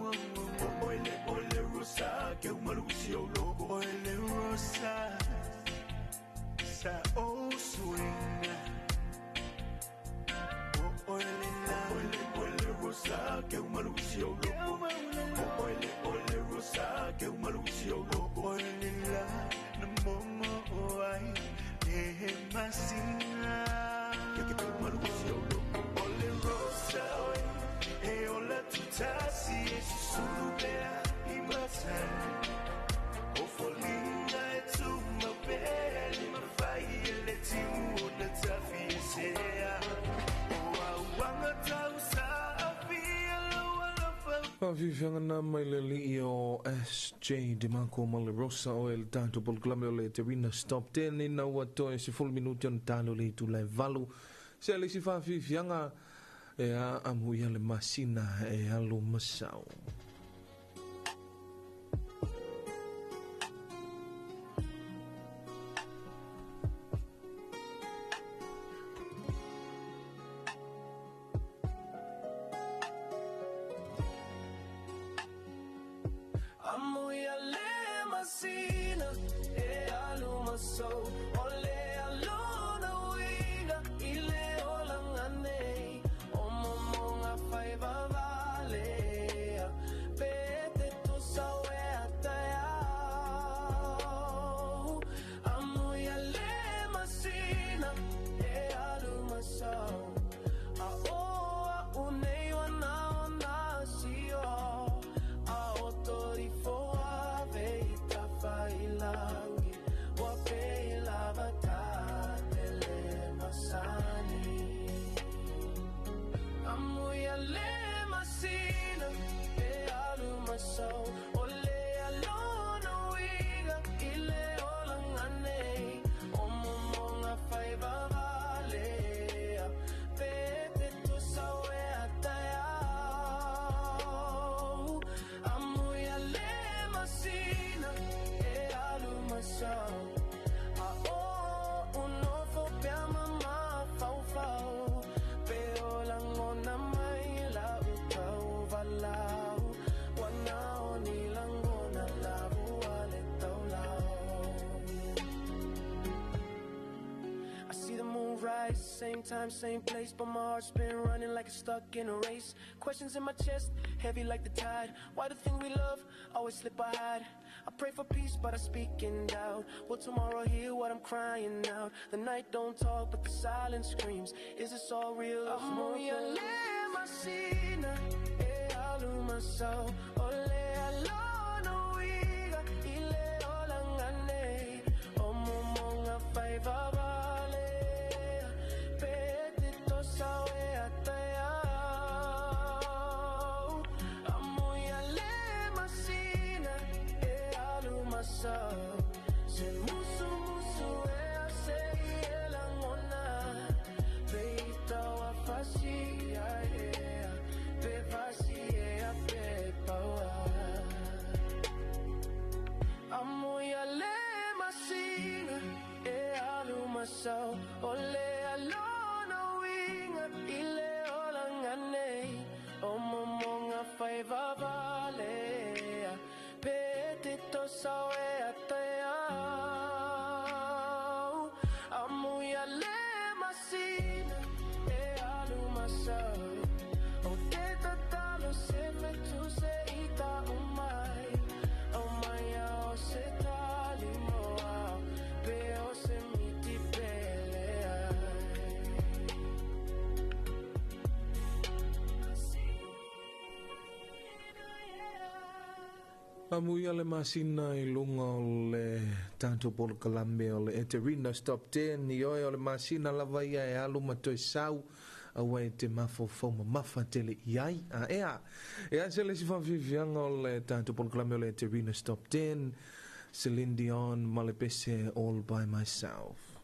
ole rosa que un malucio loco ole rosa sa o swing Ole rosa que un malucio loco Ole rosa que un malucio loco Ole la namomo ai masina que un malucio loco Ole rosa e ola tutasi e susulubea i masana o folinga e tu mapeli mafai ele timu na tafi sea Whawhiwhianga nā mai le li o SJ de Marco Malarosa o el tanto pol klame o le Terina Stop 10 i nau atoe se 4 minuti on tāno le tu lai valu. Se le si whawhiwhianga e a amuia le masina e alo masau. Same time, same place, but my heart's been running like it's stuck in a race. Questions in my chest, heavy like the tide. Why the thing we love always slip I hide? I pray for peace, but I speak in doubt. Will tomorrow hear what I'm crying out? The night don't talk, but the silence screams. Is this all real? Amuia le masina, e aluma sao. Ole alona uiga, ile olangane. Omomonga faiva. Se musu musu e a se elangona peita wa fasi e pe fasi e a pe pawa amoya le masina e aluma sao ole alona winga ile olangane o momonga faiva vale petito sao se ita umai, oh my, oh se talimo. Amuia le masina I lunga o le tanto polo Kalame o le Eterina Stop 10 I oe o le masina lava ia e alu matoi sau awa te mafo foma mafa tele iai a ea se le si whawhiwhianga o le tanto polo Kalame o le Eterina Stop 10 Celine Dion Malepese All By Myself.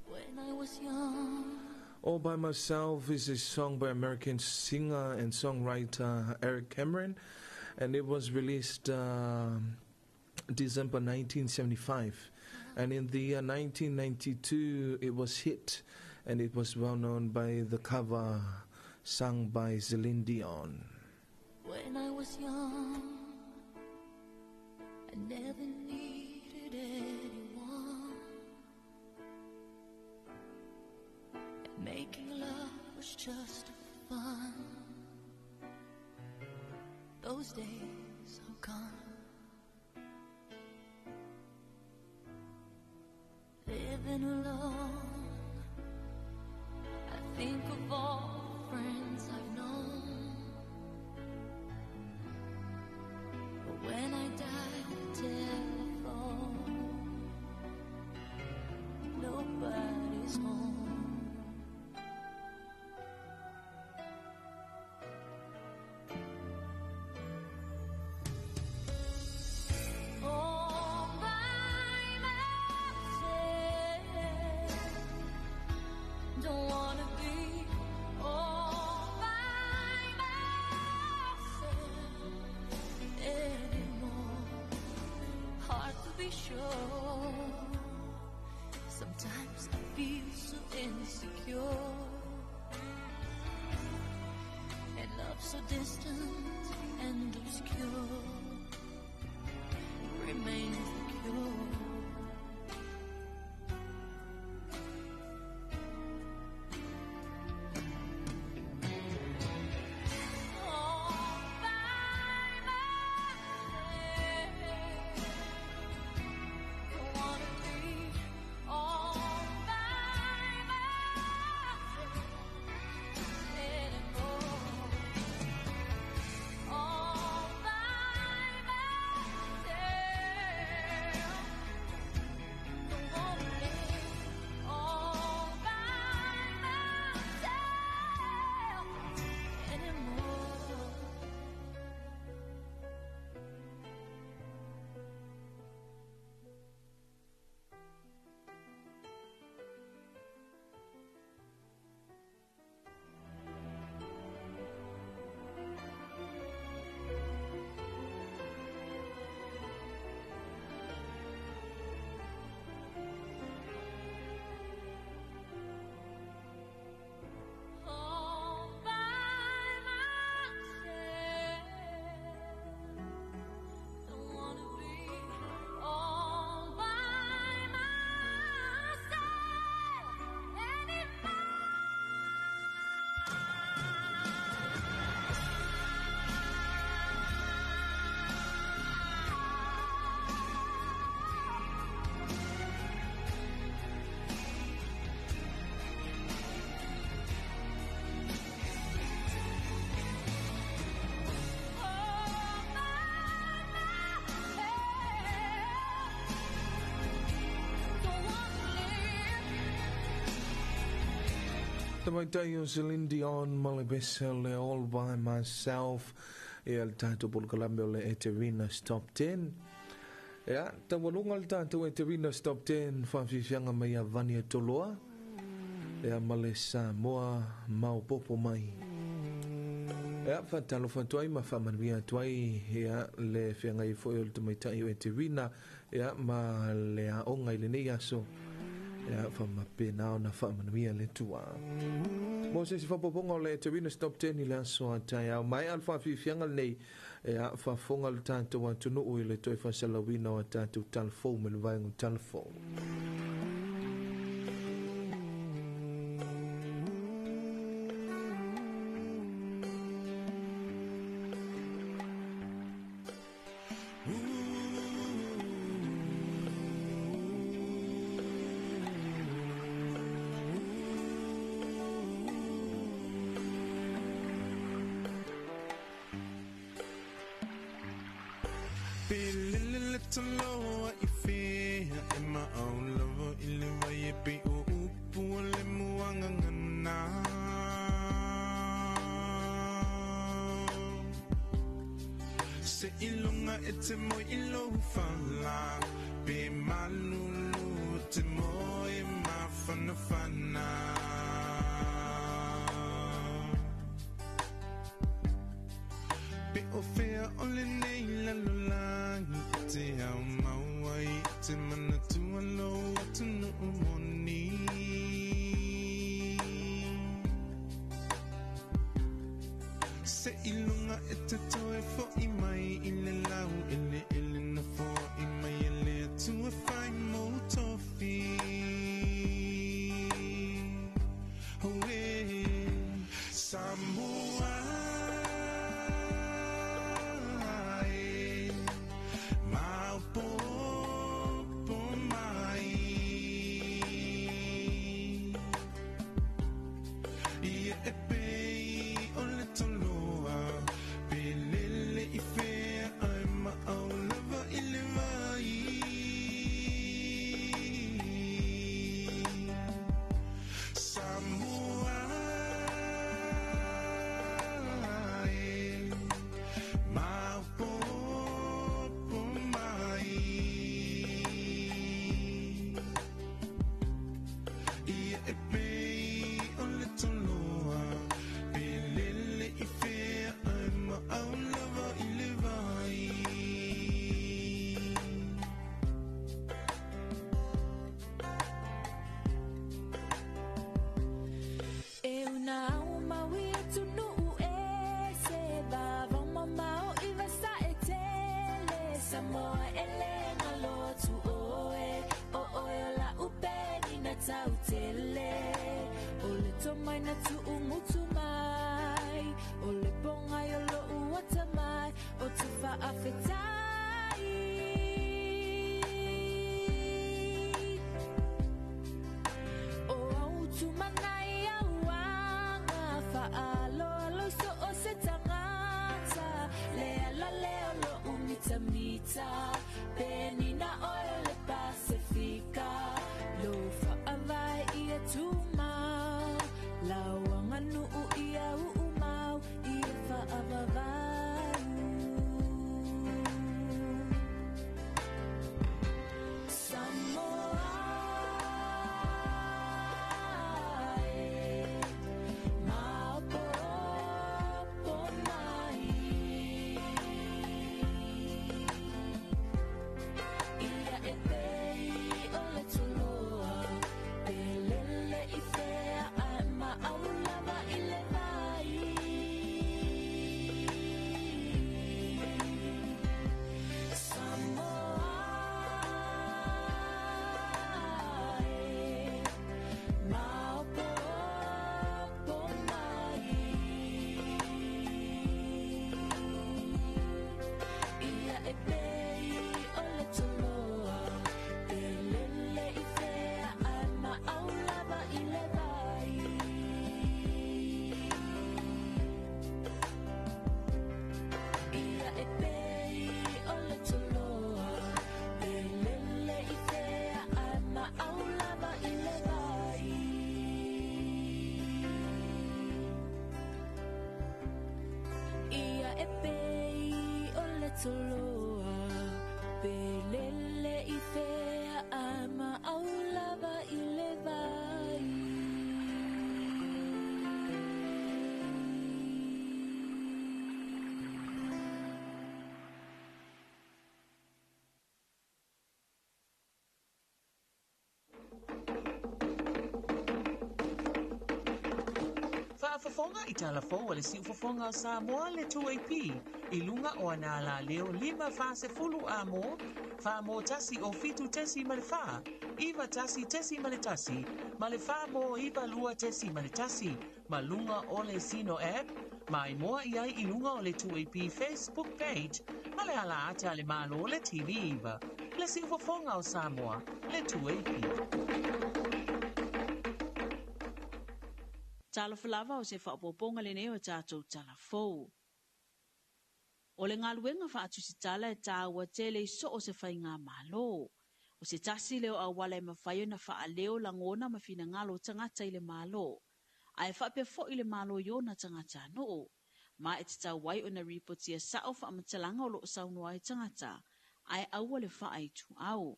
When I was young, All By Myself is a song by American singer and songwriter Eric Cameron, and it was released December 1975. And in the year 1992, it was hit, and it was well known by the cover sung by Celine Dion. when I was young, I never needed anyone. And making love was just fun. Those days are gone. Living alone, I think of all the friends I've known. But when I dial the telephone, nobody's home. All by myself, don't wanna be all by myself anymore. Hard to be sure. Sometimes I feel so insecure, and love so distant and obscure remains the cure. All by myself, don't wanna be all by myself anymore. All by myself, don't wanna live all by myself anymore. All by myself, don't wanna be all by myself anymore. Tamatai o Celine Dion Malepese le All By Myself e al tato polo Kalame o le Eterina Stop 10. Ea, tawalunga al tato Eterina Stop 10 whawhiwhianga mai a Vania Toloa ea male Samoa Maupopo mai. Ea, whatalo whatuai ma whamanuia tuai ea le whianga I fwoi o le tamaitai o Eterina ea ma le a onga I le nei aso ea whamapena o na whamanuia le tua. Mo se si whapoponga o le Eterina Stop 10 I le aso a tai au mai al whawhiwhianga nei ea whafonga le tātou atunu ui le toi whasalawina o a tātou talfou me le vaengu talfou. little lower I feel in my own love iliva yepi upu le muangangana se ilunga ete mo ilo fala be malulu te mo e mafana fana be ofea ole nei la lulangi te au mawai te mana tua lo atu no moni se ilunga ete toe fo i mai ile lau ile na fo i mai ele tua fai mo tofi oe Samoa Whaafafonga I talafou le si ufafonga o Samoa le 2AP I lunga o ana la leo 5 fase fulu amo fa mo tasi o fitu tesi ma le fa iwa tasi tesi ma le tasi ma le fa mo iwa lua tesi ma le tasi ma lunga o le Sino app ma I moa I ai I lunga o le 2AP Facebook page ma le ala ata le malo le TV iwa le si ufafonga o Samoa le 2AP. Tala falava o se whaapoponga le neo tātou tala fou. O le ngaluenga whaatusitala e tāua tele i so o se whainga malo. O se tasi leo a wala e mawhaio na wha leo langona mawhina ngalo tangata i le malo. A e whape fo i le malo yo na tangata no. Ma e te tau wai o na ripoti a sao wha amatalanga o lo saunua i tangata. A e aua le wha ai tu au.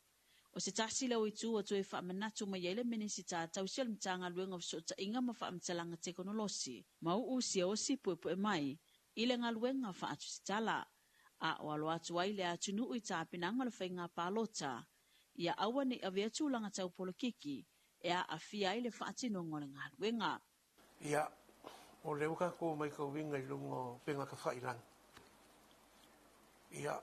O se tasi leo i tu o tu e wha manatu ma yele minisita tau sial mtanga luenga o so ta inga ma wha amatalanga teknolosi. Mau u si o si pue mai. Ile ngaluenga wha atusitala. A o alo atu ai le atunu i tā pinanga le whainga pālota. Ia awa ni awea tūlanga tau polokiki. E a awhia i le whaatino ngole ngaluenga. Ia, o leo ka ko mai ka winga i lungo penga ka whailang. Ia,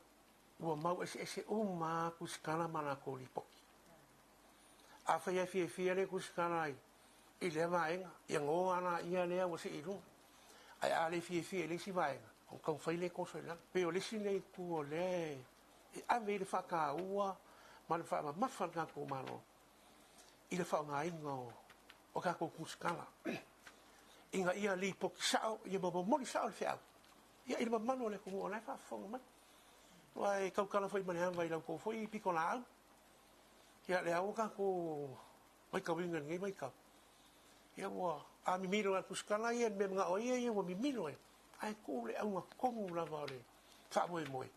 ua mau ese o maa kusikana mana ko li poki. A whaia fia le kusikana ai. I le vaenga. Ia ngō ana ia lea wa se i lunga. Ai ale fia le si vaenga. O kau whaile koso i lang. Pe o lesi nei ku o le. E ave le whaka ua. Ma le wha mawhan ka ko mano. I le wha ngā inga o ka ko kusikana. Inga ia li poki sao. Ia mamo mori sao le whiau. Ia ila mamano le kumu o nai wha whonga mai. Wai kau kala whai mani hanga i lau ko whai piko na au. Ia le au ka ko mai kau inga ngai mai kau. Ia ua a mimino a kusikana ia me mga o ia ua mimino e. Ai ko le au nga kongu la vare. Wha moe moe.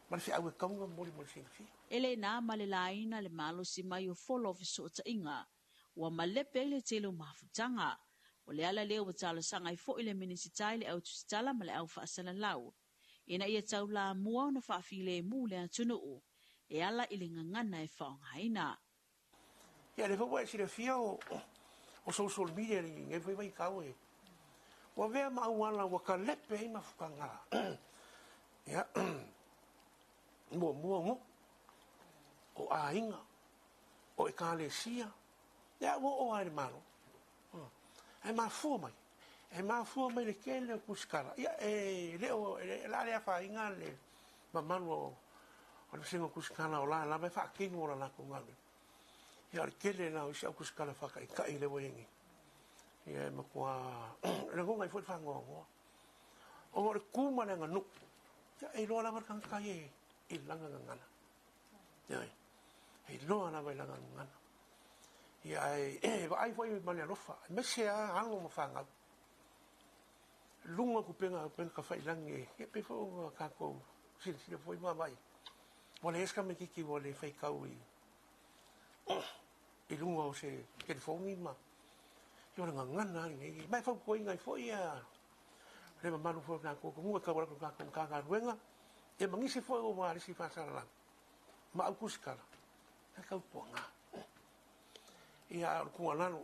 Ma le whiau e kaunga mori mori singa fia. Ele nā ma le laina le malo si mai o follow office o ta inga. Ua malepe le telo mafutanga. O le ala leo watalo sanga i fo ile minisitai le au tusitala ma le au whaasala lau. Ina ia tau la mua o na whaafile mu le atunuu. E ala ile ngangana e whaongaina. Ia le whaua e sira fia o social media ni ngai whai mai kau e. Ua vea mauana waka lepe i mafukanga. Ia, mua ngu. O a inga. O e kāle sia. Ia, o aere mano. E mafua mai. E mafua mai le kele o kusikara. Ia, e leo, la lea wha inga le mamanu o le singa kusikara o la mai wha kingu o la nako ngale. Ia, le kele na o isa o kusikara whaka i kai le wengi. Ia, e makua, le ngonga i fwoi whangoa ngoa. O ngore kuma le nganu. Ia, e loa lama kankai e, i langa ngana. Ia, e loa lama i langa ngana. Ia, e ai fwoi mani alofa. Mese a ango ma whangau. Lunga ku penga ka whailangi e pe fo kako sila foi mai. Wale eska me kiki wale whai kau i lunga o se telefongi ma. I ora ngana ni mai fo ko inga foi a le manu fo na ko mu ka wala ka ka ruenga e mangisi fo o ma si fa sala. Ma au kuskala. Ka uponga. Ia ku anano.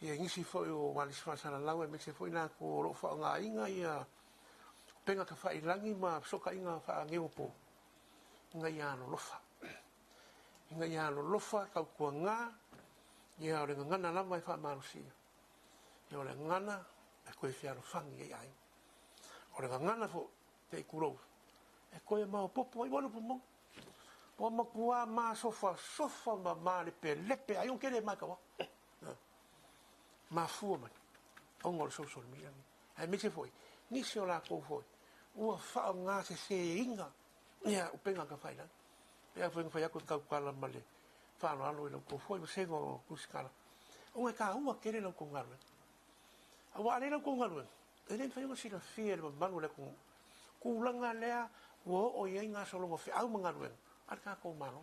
Ia ngisi foi o wali sfasala lawa me se foi na ko ro fa nga inga ia penga ka fai langi ma soka inga fa ngeopo nga ia no lofa inga ia no lofa ka ko nga ia o nga na lava fa marusi ia o ngana e ko e fiaro fangi ai o ngana fo te kuro e ko e ma popo i wala pomo po ma kua ma sofa ma le lepe ai on kele ma ka ma fua mai ongol social media ai me se foi ni se ola ko foi ua fa nga se inga ia o penga ka faila ia foi fa ko ka kala male fa no alo ko foi se go kuskala o ka ua kere lo ko ngarwe awa ale lo ko ngarwe e den fa yo si la fiel ma manu le ko kulanga lea o ia nga solo mo fa au ngarwe arka ko mano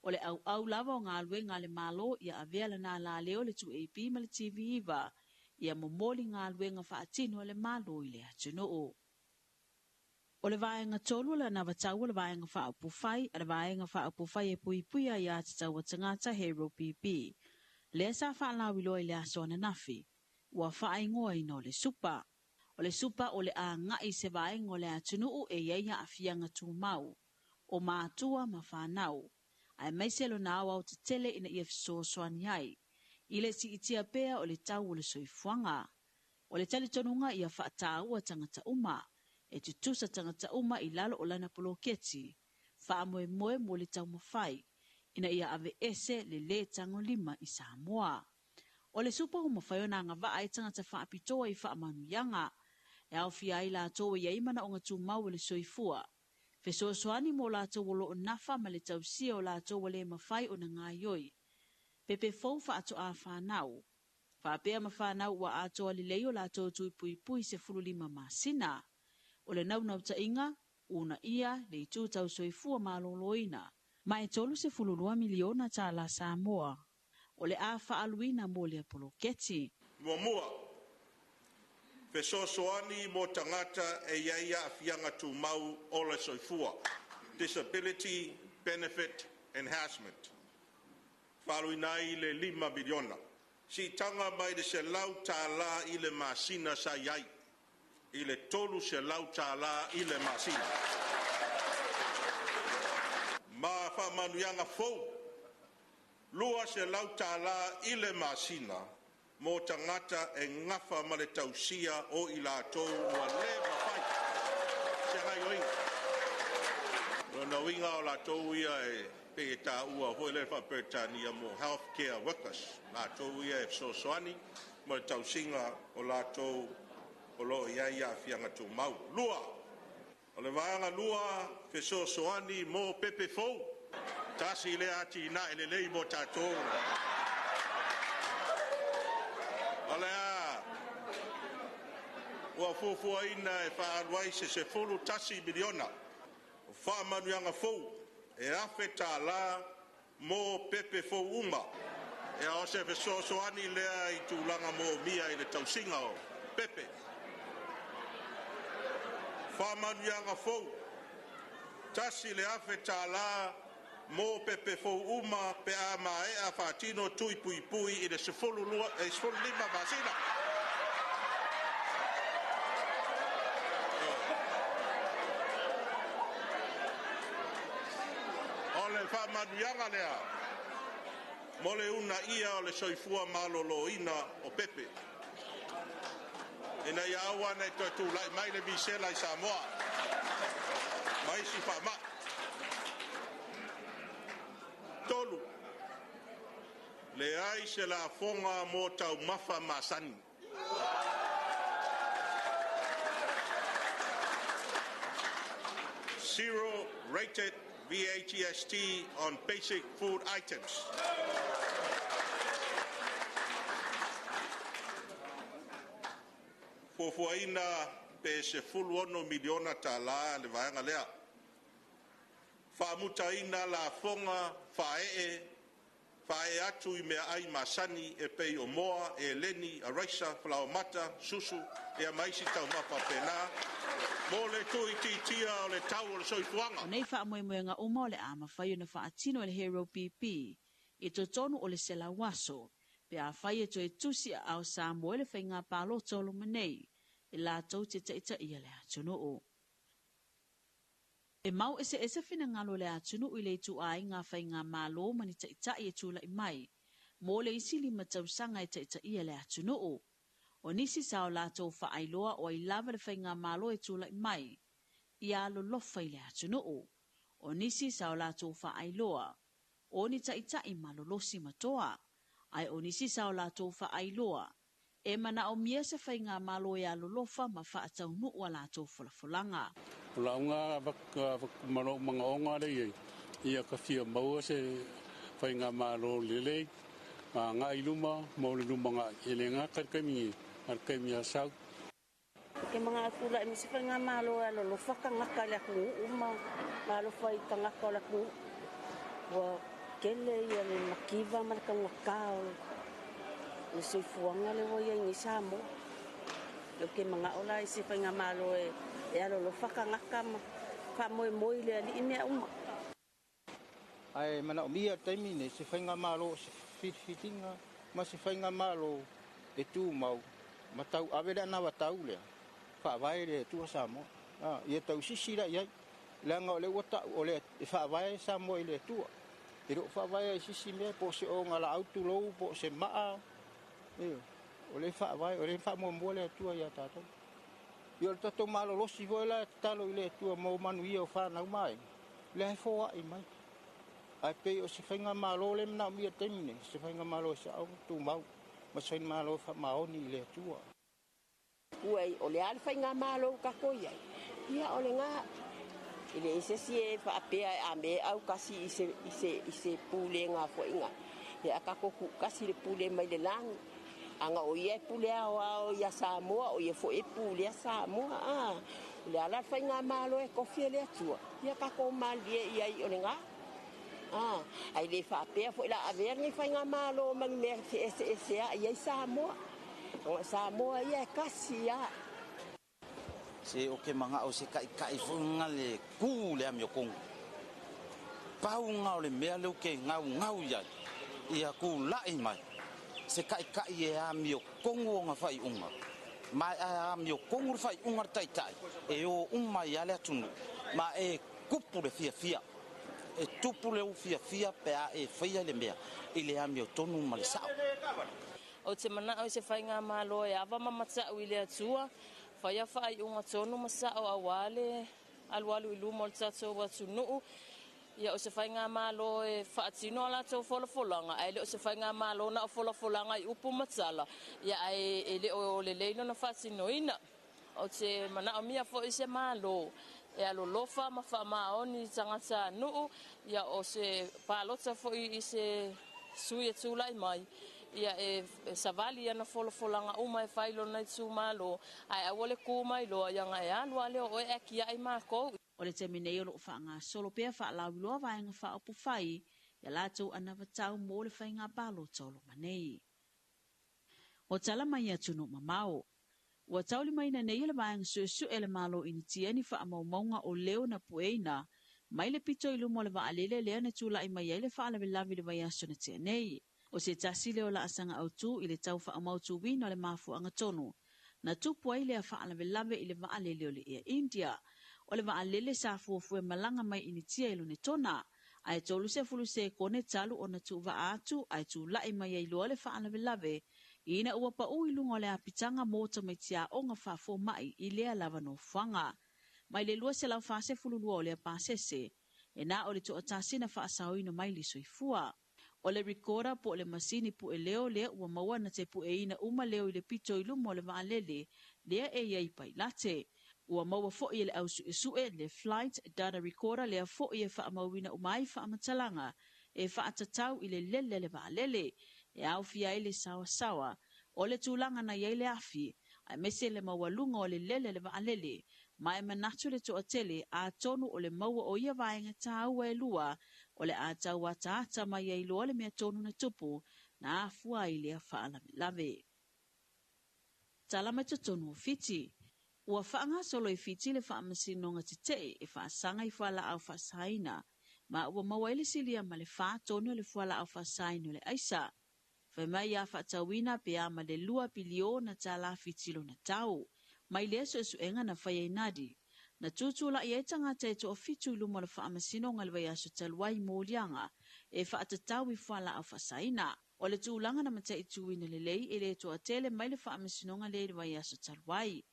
O le au lava o ngā luenga le malo ia avea lana la leo le tu AP ma le TV iwa. Ia momoli ngā luenga whaatino le malo i le atunuu. O le vaenga tolu le na watau le vaenga whaapufai, a le vaenga whaapufai e pui a ia te tau tangata Hero PP. Le sa whaalawilo i le asona nafi, ua whaingoa ino le supa. O le supa o le a ngai se vaenga o le atunuu e iaia a fianga tu mau. O mātua ma whanau. Ai mai selo na awa o te tele ina ia fisosoani ai. Ile si itia pea o le tau o le soifuanga. O le tali tonunga ia whaatau a tangata uma. E tutusa tangata uma i lalo o lana poloketi. Wha moe mo le tau mawhai. Ina ia ave ese le tango 5 i Samoa. O le supa o mawhaiona ngā waa e tangata whaapitoa i wha manuyanga. E au fia ai lātou e iei mana o ngā tūmau le soifua. Fesoasoani mo lātou o loo nafa ma le tausia o lātou o le mawhai o na ngā ioi. Pepe fau fa ato a whanau. Fa apea ma whanau wa ato ali leo lātou tui pui pui se fululima masina. O le nau ta inga, una ia le itu tau soifua maloloina. Ma e tolu se fululua miliona ta la Samoa. O le a whaaluina mo le apoloketi. Mua. Fesoasoani mo tangata e iaia a fianga tūmau o le soifua. Disability Benefit Enhancement. Whaluina i le 5 miliona. Si tanga mai de se lau tāla i le masina sa iai. I le tolu se lau tāla i le masina. Ma whamanuianga fau. Lua se lau tāla i le masina. Mo tangata e ngafa ma le tausia o i lātou ua le mawhai. Se ngai oinga. Rona winga o lātou ia e pe tā ua hoi le whapetania mo healthcare workers. Lātou ia e sosoani ma le tausinga o lātou o lo ia ia fianga tū mau. Lua. O le vaanga lua fe sosoani mo pepe fau. Tasi le ati na ele lei mo tātou. Alea, ua fufua ina e whaaruai se fulu tasi miliona. O whaamanuanga fau, e awhe tā la mō pepe fau uma. E a ose fe sosoani lea i tūlanga mō mia i le tausinga o pepe. Whaamanuanga fau, tasi le awhe tā la mō pepe fau uma pe a mae a whaatino tui pui pui i le sefulu lima masina. O le whaamanuianga lea, mo le una ia o le soifua malolo ina o pepe. Ina ia awa nei toi tū lai mai le bisela i Samoa. Mai si whaama. Tolu. Le ai se la fonga mo tau mafa masani. Zero rated VATST on basic food items. Fofuaina pe se fulu ono miliona tala le vaenga lea. Whaamutaina la fonga whae atu i mea ai masani e pei o moa, e leni, a raisa, whalaomata, susu, e a maisi tau mapa pena. Mo le tui titia o le tau o le soifuanga. O nei whaamoemoenga uma o le ama whai o na whaatino o le Hero PP, i to tonu o le sela waso, pe a whai e to e tusi au Samoa le whainga palo tolu manei, i la tau te taita ia le atuno o. E mau ese fina ngalo le atunu i le tu ai ngā whai ngā mālo mani taita i e tūla i mai, mo le isi lima tausanga i taita i le atunu o. O nisi sao lātou whaailoa o i lava le whai ngā mālo i tūla i mai, i alo lofa i le atunu o. O nisi sao lātou whaailoa, o ni taita i malolosi matoa, ai o nisi sao lātou whaailoa, e mana o mia se whai ngā mālo i alo lofa ma whaatau nua lātou whalafulanga. Launga mano mga onga rei ia ka fia maua se whai ngā mālo lelei ngā iluma mo le luma ngā elenga karkami arkami asau. Ke mga atula i misi whai ngā mālo alo lo whakangaka le aku uma mālo whai kangaka le aku wa kele ia le makiva maraka ngakao le soifuanga le wai ngi Samoa. Yo ke mga ola i se whai ngā mālo e alo lo whakangaka ma whamoe le ali inea uma. Ai mana o mia taimi ne se whainga mālo se fitinga ma se whainga mālo e tū mau ma tau awera na wa tau lea whaawai le tua Samoa. Ia tau sisira iai langa o le wata o le whaawai Samoa i le tua. E ro whaawai i sisi mea po se o ngala autu lou po se maa. O le whaawai o le whaamoa le tua ia tātou. Yo le tatou malolosi voi la talo i le tua mo manu ia o whanau mai. Le hai fōa i mai. Ai pei o se whainga malo le mna o mia temine. Se whainga malo se au tū mau. Ma se whainga malo wha maoni i le tua. kuai o le ale whainga malo kako iai. Ia o le ngā, ile ise sie whaapea a me au kasi ise pule ngā whainga. Ia kako kasi le pule mai le langi. Anga o ia pule ao ia Samoa, o ia fo e pule a Samoa. Le ala whainga malo e kofia le atua. Ia kako malie iai o le ngā. Ai le whaapea fo ila avea ngai whainga malo mangi mea ese a iai Samoa. Samoa ia e kasi ia. Se o ke manga o se kai funga le ku le amio kong. Pau ngau le mea leu ke ngau iai. Ia ku lai mai. Se kai e amio kong o ngā whai unga. Mai amio kong whai unga tai. E o umma ia le atunu. Ma e kupu le fia. E tupu le fia pea e whaia le mea. I le amio tonu ma le sao. O te mana o se whainga malo e awa mamata ui le atua. Whaia whai unga tonu masao a wale. Alwalu ilu mo le tatou watu nuu. Ia o se whainga malo e whaatino ala tau wholafolanga. Ai le o se whainga malo na o wholafolanga i upu matala. Ia ai le o le leino na whaatino ina. O te mana o mia fo i se malo. E alo lofa ma wha maoni tangata nuu. Ia o se palota fo i se sui e tūlai mai. Ia e savali ana wholafolanga uma e whailo nei tū malo. Ai awole kūmai loa ianga e alua leo o e aki ai mākou. O le te minei o lo whaanga solo pia whaalau loa vaenga whaapu whai. Ia lātou ana watau mō le whainga palo tolo manei. O tala mai atu no mamao. Ua tauli mai na nei le vaenga suesu ele malo ini tieni whaamaumaunga o leo na pueina. Mai le pito ilu mo le vaalele lea na tūla i mai ele whaalawe lavi le vai aso na tia nei. O se tasi leo la asanga au tu i le tau whaamautu wina le mafu anga tonu. Na tupuai lea whaalawe lawe i le vaalele o le ea India. O le vaalele sa fuafue malanga mai initia ilu ne tona. Ai tolu se fulu se kone talu o na tu vaatu ai tu lai mai ai loa le whaalawe lawe. Ina ua pa ui lunga le apitanga mota mai tia o nga whafo mai i lea lava no whanga. Mai le lua se lau whase fulu lua o lea pasese. E na o le to atasina whaasau ina mai li soifua. O le recorder po le masini pu e leo lea ua maua na te pu e ina uma leo i le pito ilu mo le vaalele lea e iai pai late. Ua maua fo i le au sue le flight data recorder lea fo i e whaamauina umai whaamatalanga e whaatatau i le lele le vaalele. E au fia i le sawa o le tūlanga na iei le afi ai mese le maua lunga o le lele le vaalele ma e manatu le toa tele a tonu o le maua o ia vaenga tāua e lua o le a tau ata mai iei loa le mea tonu na tupu na afua i lea whaalame lave. Talama tonu o fiti. Ua whaanga solo i fiti le whaamasinonga titei e whaasanga i whala au whaasaina ma ua maua ili silia ma le wha tonu le whala au whaasaina le aisa. Whai mai a whaatawina pe ama le 2 biliona tā la fitilo na tau. Mai lea su enga na whai nadi. Na tūtula i e tangata e to o fitu luma le whaamasino le vai aso taluai mōlianga e whaatatau i whala au whasaina. O le tūlanga na mata i tuina le lei e le to a tele mai le whaamasino le vai aso taluai.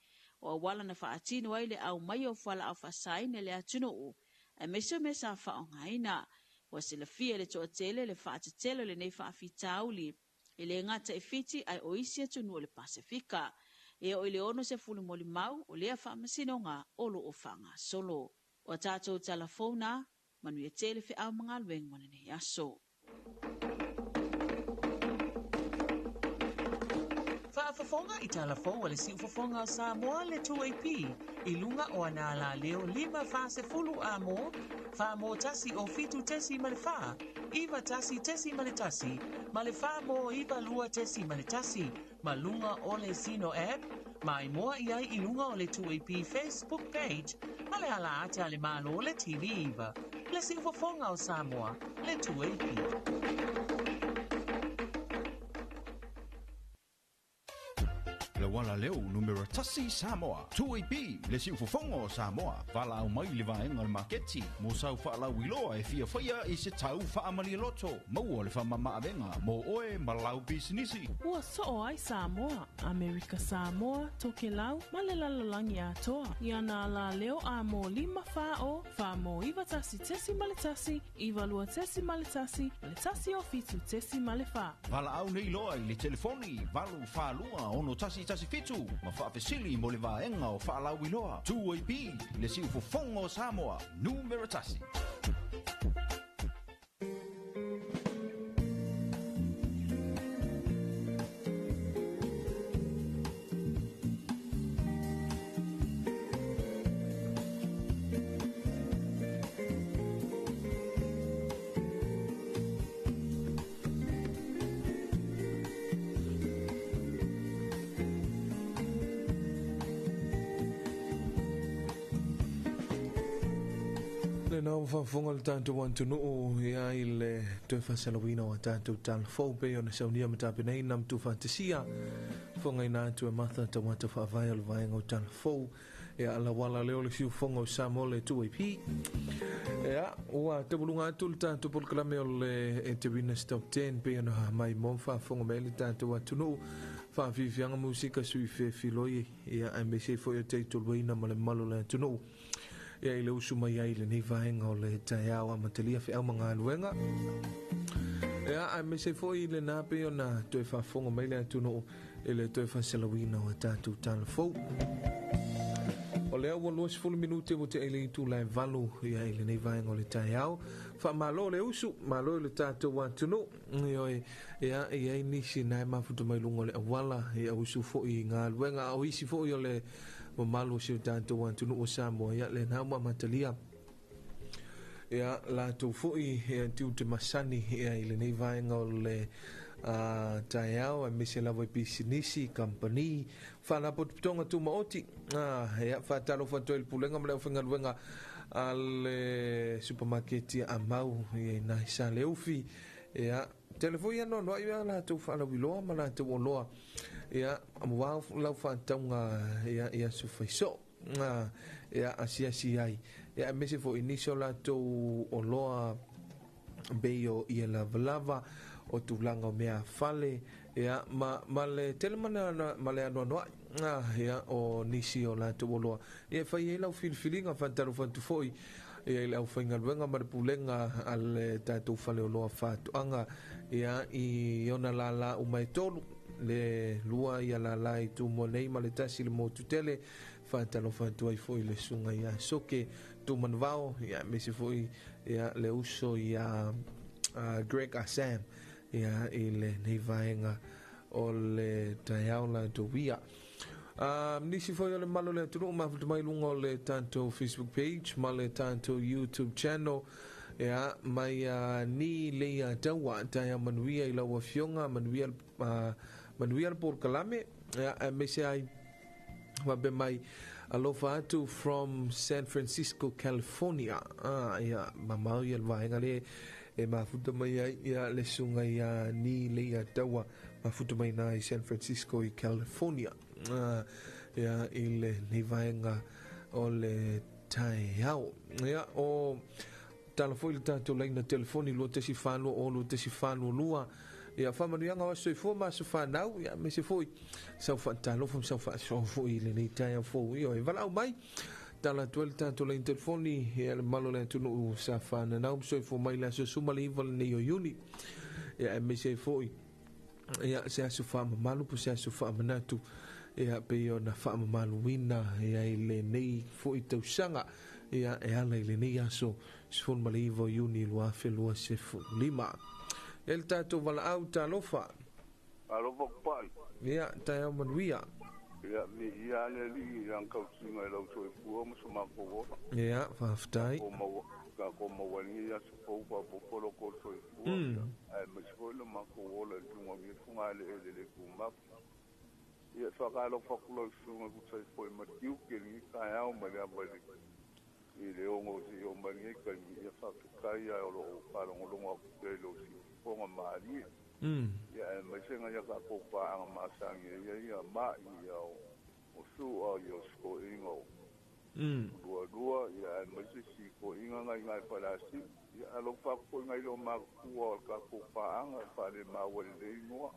O awala na whaatino ai le au mai o whala au whasaina le atunuu. E meso mesa whaongaina. Wa se la fia le to a tele le whaatatelo le nei whaafitauli. E le ngata e fiti ai o isi atunu o le Pasifika. E o ile ono se fulu moli mau o lea whaamasinonga o lo o whanga solo. O tātou telefona, manu e tele whi au mga lueng wana nei aso. Whaafafonga i telefon wale si ufafonga o Samoa le 2AP. I lunga o anala leo 5 fase fulu amo. Wha mo tasi o fitu tesi male wha. Iwa tasi tesi male tasi. Male wha mo iwa lua tesi male tasi. Malunga o le Sino app. Mai moa iai i lunga o le 2AP Facebook page. Male ala ate ale malo le TV iwa. Le si ufafonga o Samoa le 2AP. Le wala leo numero tasi Samoa. 2AP le si ufofongo Samoa. Vala au mai le vaenga le maketi. Mo sau whaala wiloa e fia whaia i se tau whaamali loto. Maua le whamama avenga. Mo oe malau businessi. Ua soo ai Samoa. Amerika Samoa, Tokelau, malelalolangi atoa. Iana ala leo a mo 5 whao. Wha mo iwa tasi tesi male tasi. Iwa lua tesi male tasi. Le tasi o fitu tesi male wha. Vala au nei loa i le telefoni. Valu wha lua ono tasi tasi fitu ma whaafesili mo le vaenga o whaalau iloa. 2AB, le si ufofongo Samoa, numero tasi. Nau whafonga le tātou wantu nuu ia i le tue whasalawina o tātou tāla fau pe o na saunia matapenei nam tu fantasia whonga i nātu e matha ta wata whaavai al vaenga o tāla fau ia ala wala leo le fiu whonga o Samoa le 2AP ia ua tabulunga atu le tātou polkalame o le e te Winners Top 10 pe o na mai momfa whonga me le tātou wantu nuu whaafifianga musika sui filoi ia a me se fo i o teitul waina ma le malo le atu nuu ia i le usu mai ai le nei vaenga o le tae awa matalia fi au mga aluenga. Ia a me se foi le nape o na toe whafonga mai le atuno e le toe whasalawina o tātou tāna fau. O lea ua 20 minute mo te eile itu lai valu ia i le nei vaenga o le tae au. Wha malo le usu, malo le tātou atuno. Ia i nisi nai mafuta mai lungo le awala ia usu foi ngā aluenga au isi foi o le o malu si tātou antunu o Samoa ia le nā matalia ia lātou fui ia tiu te masani ia i le nei vaenga o le tae au a mese lawa i pisinisi company whanapot pitonga tu maoti ia whatalo whatoe le pulenga mleo whengaluenga a le supermarket a mau ia i nai sa le ufi ia telefoi ano noa ia lātou whalawiloa ma lātou o loa ia amwau lau whantaunga ia sufaiso ia asiasi ai ia mese fo iniso lātou o loa beio ia lava o tūlanga o mea fale ia ma le telemana ma le anoa noa ia o nisi o lātou o loa ia whai e lau filfilinga whantaru whantufoi ia i lau whaingaluenga maripulenga al tātou whale o loa whātuanga ia i ona la umai tolu le lua ia la lai tu mo nei ma le tasi le mo tutele whaatalo whaatua i foi le sunga ia soke tu manvao ia mese foi ia le uso ia Greg Assam ia i le nei vaenga o le taiaula tu wia nisi foi o le malo le tunu mafuta mai lunga o le tanto Facebook page ma le tanto YouTube channel ia mai ni leia taua taia manuia i laua fionga manuia por kalame ia me se ai wa be mai alofa atu from San Francisco, California ia mamau ia vaenga le e mafuta mai ia le sunga ia ni leia taua mafuta mai na i San Francisco i California ia i le ni vaenga o le taiao ia o telefoni le tātou laina telefoni lua tesi whanua o lua tesi whanua lua ia whamanianga wa soi fua maso whanau ia me se foi sau whantalofam sau whaasofo i le nei taia fo i o e walau mai tala tuel tātou laina telefoni ia le malo le tunu sa whananau soi fua mai la so sumali iwa le nei o yuni ia me se foi ia se asu whamamalu po se asu whamanatu ia pe o na whamamalu wina ia i le nei fo i tausanga ia e ala i le nei aso sifon malivo yuni lua felua sefu lima el tato vala au talofa alofa pai ia taia manuia ia mi ia le li yang kau singa lo so fu mo so ma ko ia faftai ko mo wani ia so po po lo ko so fu ai mo so lo ma ko lo tu mo mi fu ma le ku ma ia so ka lo fa ku lo su mo so po mo tiu ke ni ka ya o ma ga ba i le ongo si o mani ka i fa ka ia o lo pa lo ngo ke lo si po ma mari ia me senga ia ka ko pa ang ma sang ia ma ia o su o yo sko ingo dua ia me si ko inga ngai pa la si ia lo pa ko ngai lo ma ku o ka ko pa ang pa le ma o le ingo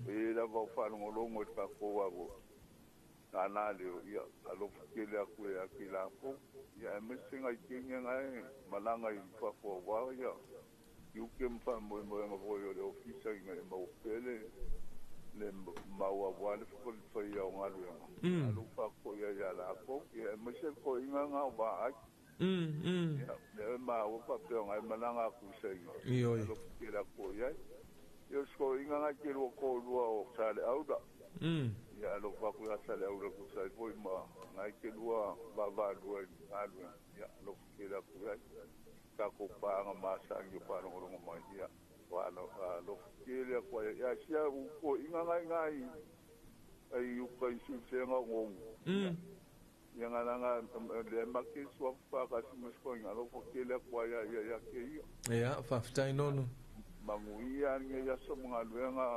e la va fa lo ngo ka ko wa go ana le ia alo ke le ku ia ki la ko ia me singa i kinga ngai malanga i fa ko wa ia yu kem fa mo mo ngo yo le ofisa ngai mo pele le maua wale foi o ngalu alu pa ko ya la ko ya me se ko inga nga ba ya ma o pa pe nga malanga ku se yo lo kira ko ya yo sko inga nga kiro ko lua o sale auda ya lo pa ku ya sale auda ku sai foi ma nga kiro ba lua alu ya lo kira ko ya ka ko pa nga ma sa ngi pa no ma ya wa lo kira ko ya sia ko inga nga ai u kai su senga ngong yang ana le makis wa pa ka su sko ngalo ko kele kwa ya ke ya faftai nono manguia nge ya so mga luenga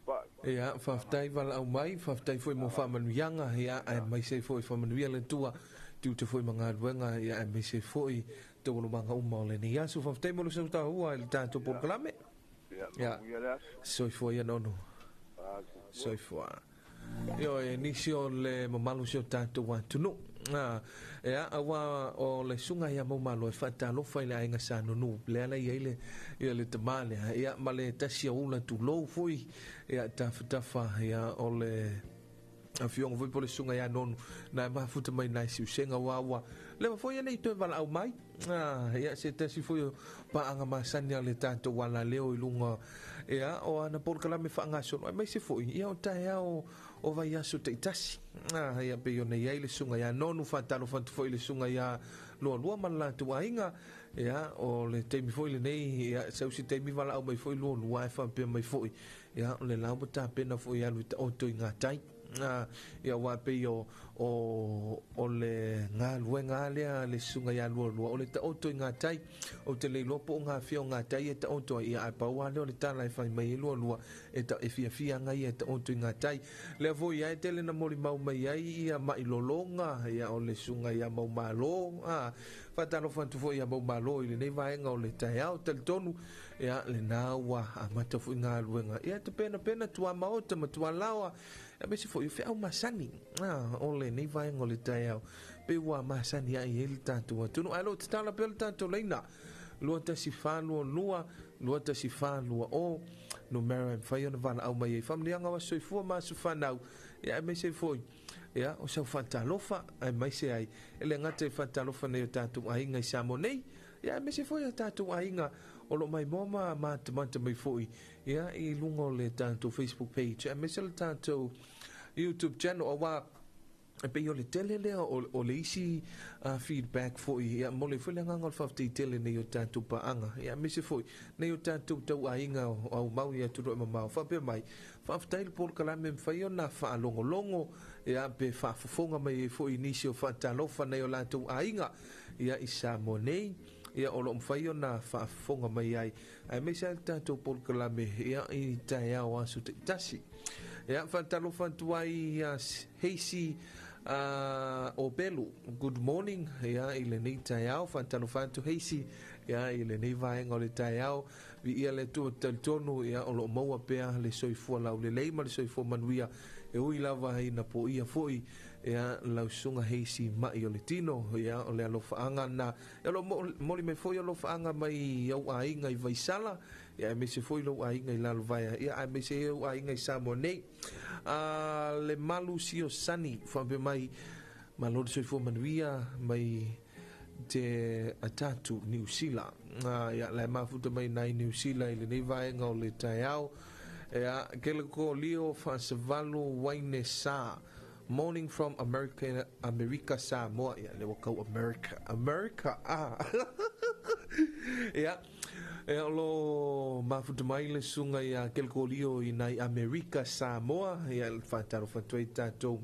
pa ya faftai val au mai faftai foi mo fa manuianga ya ai mai se foi fa manuia le tua tu te foi mga luenga ya ai mai se foi te lo manga uma le ni ya su faftai mo se ta hua il tanto por clame ya so foi nono so foi yo inicio le mamalu se tanto wa tunu ya awa o le sunga ya mamalo fa ta lo fa ile nga sa no le ala ile le tamale ya male tasia una tu lo foi ya tafa ya o le afiong voi pole sunga ya non na ma futa mai na si senga wa le foi nei to vala au mai ya se tasi foi pa anga masanya le tanto wala leo ilunga ya o ana por kala me fa nga so mai se foi ya o ta ya o vai aso te tasi ya pe yo nei ile sunga ya non fa talo fa foi le sunga ya lo mala tu ainga ya o le te mi foi le nei ya se si te mi vala au mai foi lo fa pe mai foi ya le la bota pena foi ya o to inga tai ya wa pe yo o le nga luenga le sunga ya lo o le ta auto nga tai o te le lo po nga fio nga tai ta auto ya pa wa le ta lai fa mai lo e ta e fia nga ya ta auto nga tai le vo ya te le na mori mau mai ya mai lo longa ya o le sunga ya mau malo fa ta no fa tu fo ya mau malo ile nei vai nga o le ta ya o te tonu ya le na wa amata fu nga luenga ya te pena tua mau te matua lawa a besi fo fe au masani ole nei vai ngole taiao pe wa masani ai el tanto tu no alo tala pel tanto leina lo ta si fa lo ta si fa o no mera fa yo van au mai family anga wa so fu ma su fa nau ya me se foi ya o sa fantalofa ai mai se ai ele ngate fantalofa ne tanto ai ngai samonei ya me se foi tanto ai nga o lo mai moma mata mai foi ya i lungo le tanto Facebook page me se tanto YouTube channel o wa pe yo le tele le o le isi feedback foi ya mo le foi nga ngol fafti tele ne yo tanto pa anga ya me se foi ne yo tanto tau ainga o mau ya tu ro ma fa pe mai faftai por kala me fa yo na fa longo ya pe fa fonga mai foi inicio fa talo fa ne yo la tu ainga ya isa monei ya o lo mfaio na fa fonga mai ai me sa tanto por kala me ya i taia wa su tasi ya fa talo fa tuai ya heisi o pelu good morning ya ile nei taia fa talo fa tu heisi ya ile nei vai ngole taia vi ia le tu tonu ya o lo mo pe le soifua la le lei ma le soifua manuia e ui lava ina po ia foi ya lau sunga heisi mai o le tino ya o le alofaanga na ya lo moli me foi alofaanga mai au ainga i vaisala ya me se foi lo ainga i lalo vai ya me se au ainga i Samonei le malu sio sani fa be mai malor se fo manuia mai te atatu New Zealand ya la mafuta mai nai New Zealand le nei vai nga o le taiao ya kele ko lio fa savalu waine sa morning from America Samoa ya le wakau America ya lo mafuta mai le sunga ya kele ko lio i nai America Samoa ya le fataro fatoi tato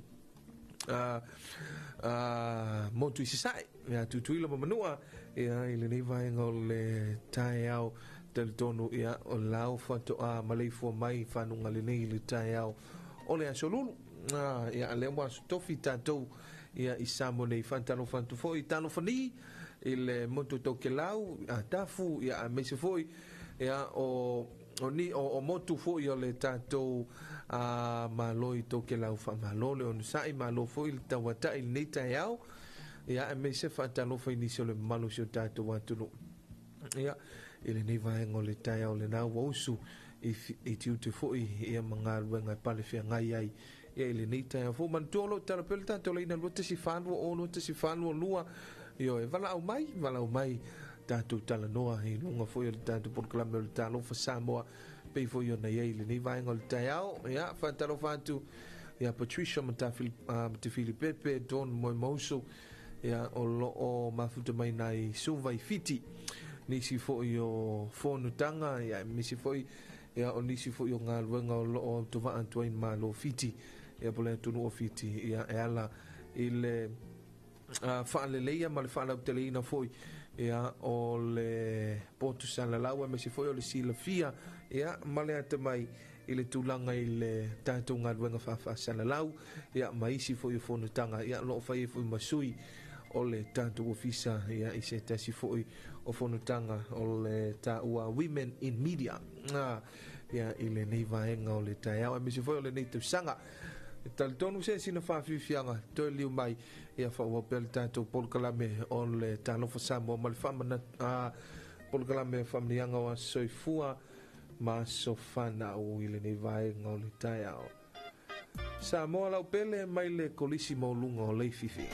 motu isisai ya tutuila mamanua ya ile nei vai ngol le taiao tel tonu ya o lau fato a maleifo mai fanunga le nei le taiao o le asolulu ya le mo tofi tato ya isamo nei fantano fantu foi tano fani ile motu tokelau tafu ya mese foi ya o ni o motu foi o le tato maloi tokelau fa malole on sai malo foi il tawata il nei taiao ya mese fantano foi inicio le malo sio tato watu ya ile nei vai ngole tai o le na wosu i tiu te foi ia mga luenga pale fia ngai ai ia ile nei tai fo man tolo tala pel tanto le ina luta si fanu o luta si fanu lua io e vala au mai tanto tala noa i lunga foi le tanto por klame le talo fa Samoa pe foi ona ia ile nei vai ngol tai au ia fa talo fatu ia Patricia Matafili Pepe Don Moimoso ia o mafuta mai nai suvai fiti nisi foi o fonutanga ia misi foi ia o nisi foi o ngā luenga o loo tuwa antua in malo fiti ia pole tunu o fiti ia e ala ile whaaleleia ma le whaalauteleina foi ia o le potu salalau misi foi o le sila fia ia ma le ate mai ile tulanga ile tātou ngā luenga whawha salalau ia maisi foi o fonutanga ia loo whai foi masui o le tātou ofisa ia i se tasi foi o fonutanga o le tāua Women in Media ia i le nei vaenga o le taiao e misi foi o le nei tausanga tal tonu se sina whawhiwhianga toi liu mai ia whaua pel tātou polkalame o le tālofa Samoa ma le whamana polkalame whamnianga o a soifua ma sofana o i le nei vaenga o le taiao Samoa lau pele mai le kolisi maulunga o leififi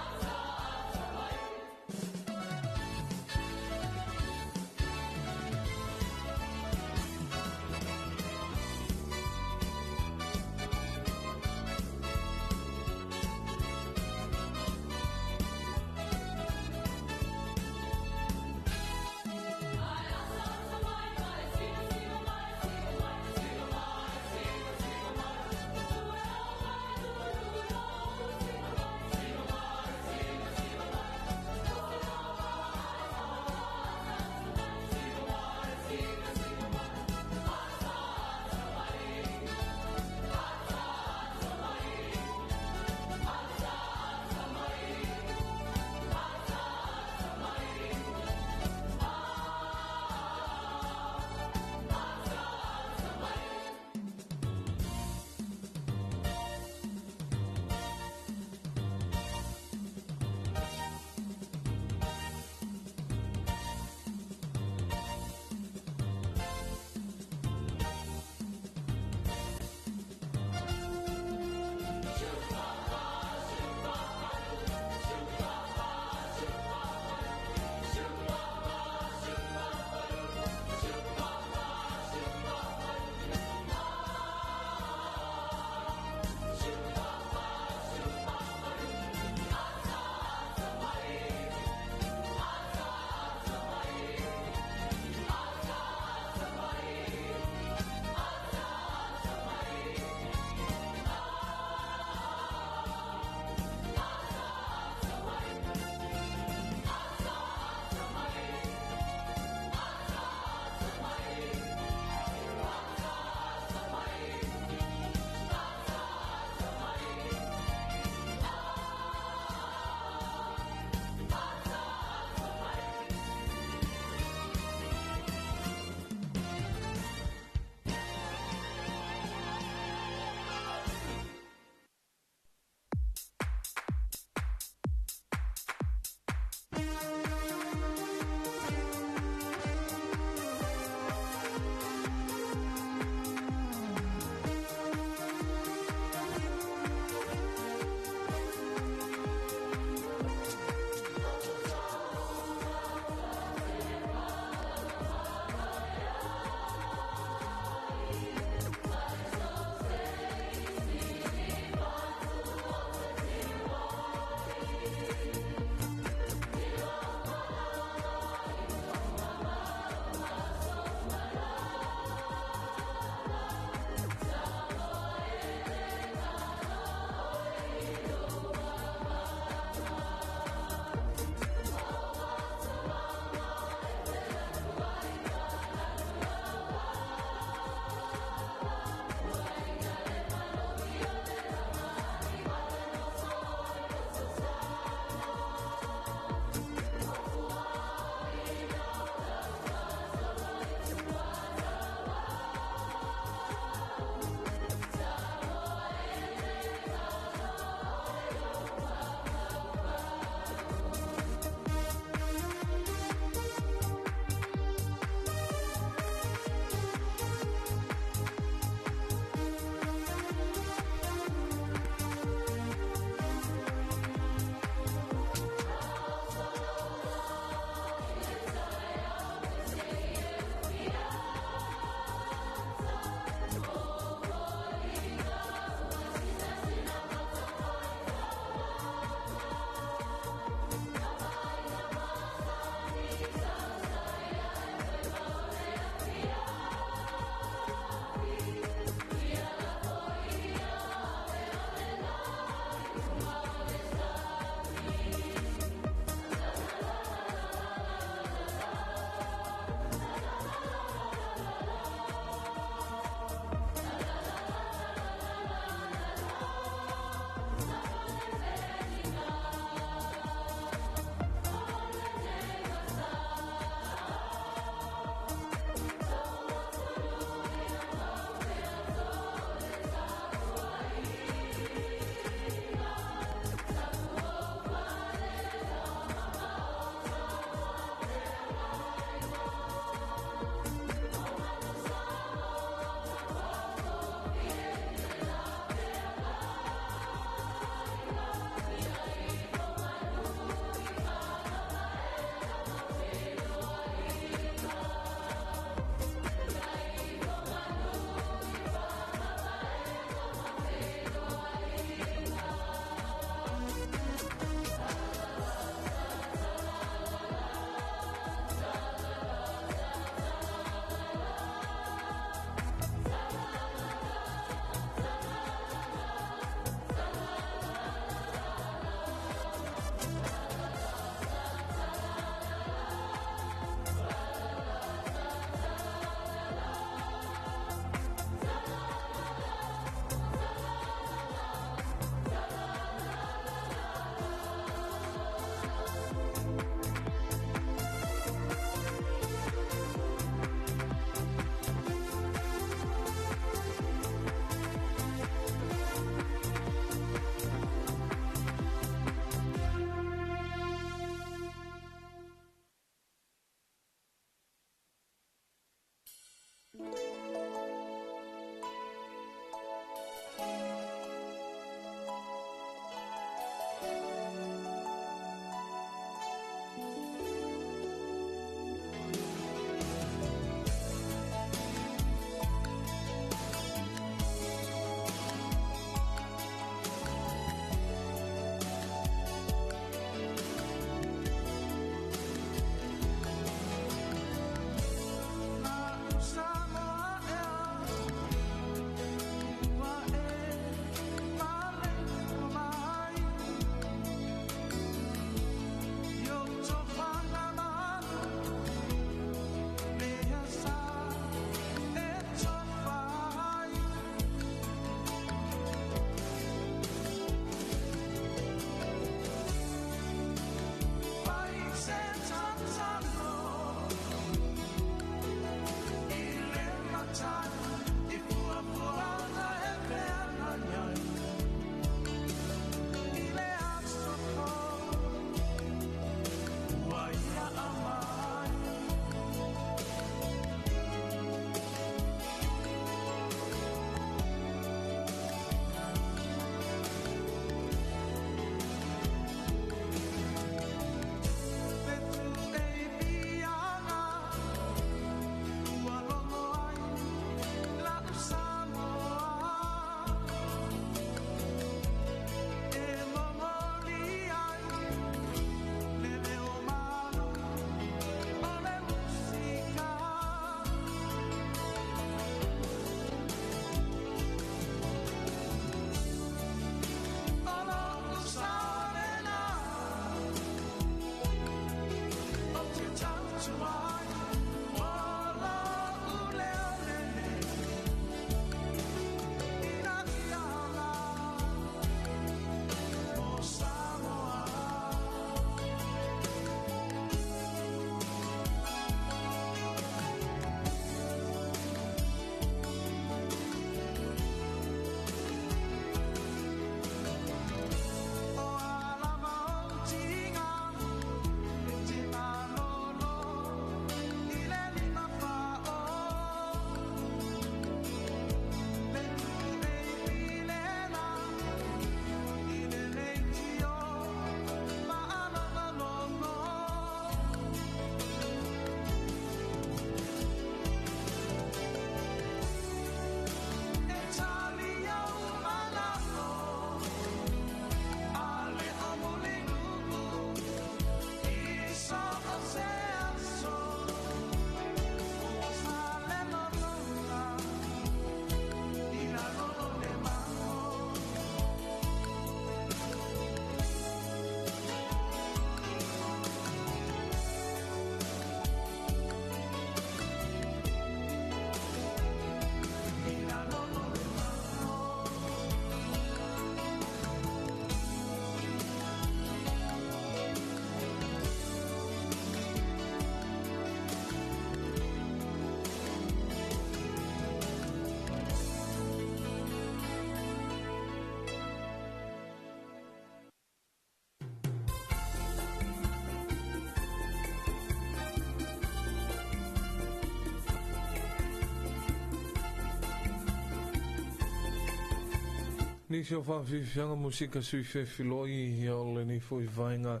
Ni se o whawhiwhianga musika sui whewhiloi o le ni fwy vainga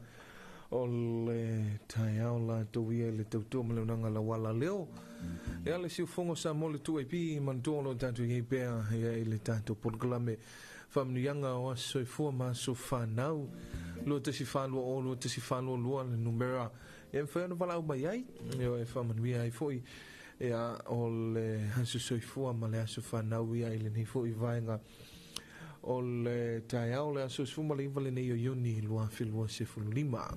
o le tai au la tauia le tautua maleunanga la wala leo. E ale siu fongo sa mole tu e pi mantolo tatu i pea e le tatu porkalame whamnianga o aso e fua maso whanau. Lua tasi whanua o lua tasi whanua lua le numera. E mwhaiona wala au mai ai. E o e whamanuia ai foi. E a o le hasu soi fua ma le aso whanau ia i le ni fwy vainga. O le tai au le aso sfuma le invale nei o ioni lua filua se fululima.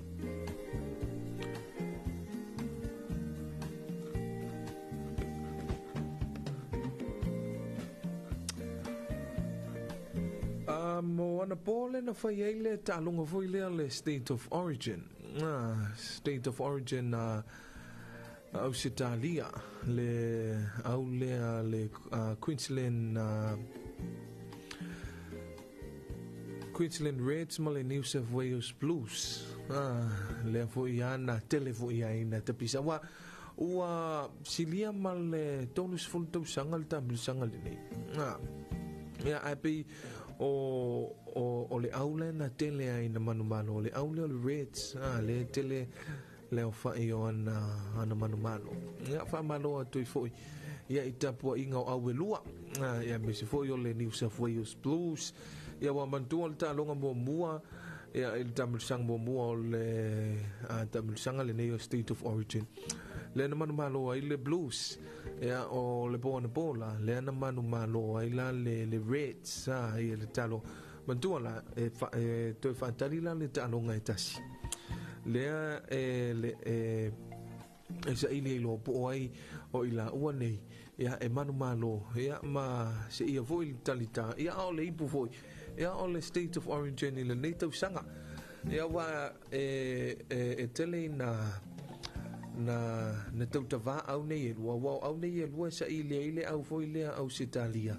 Mo ana pole na whai eile ta alunga fwy lea le State of Origin. State of Origin au Sitalia le au lea le Queensland Reds ma le New South Wales Blues. Le fo iana tele fo iana te pisa wa silia ma le tolus full to sangal tam sangal ni. Ya api o le aule na tele ai na manumano le aule le Reds le tele le fa io ana manumano. Ya fa malo tu fo ya itapua inga au lua. Ya me se fo yo le New South Wales Blues. Ya wa mantua le talonga mua ya il tamulsang mua le tamulsanga le neo State of Origin le na manu malo ai le Blues ya o le bola le na manu malo ai la le Reds ai le talo mantua la to fantali la le talonga etasi le esa ili lo po ai o ila uanei ya e manu malo ya ma se ia foi talita ya o le ipu foi ya o le State of Origin i le neitau sanga ya wa tele na tautava au nei wa au nei lua sa ile au foi le au Sitalia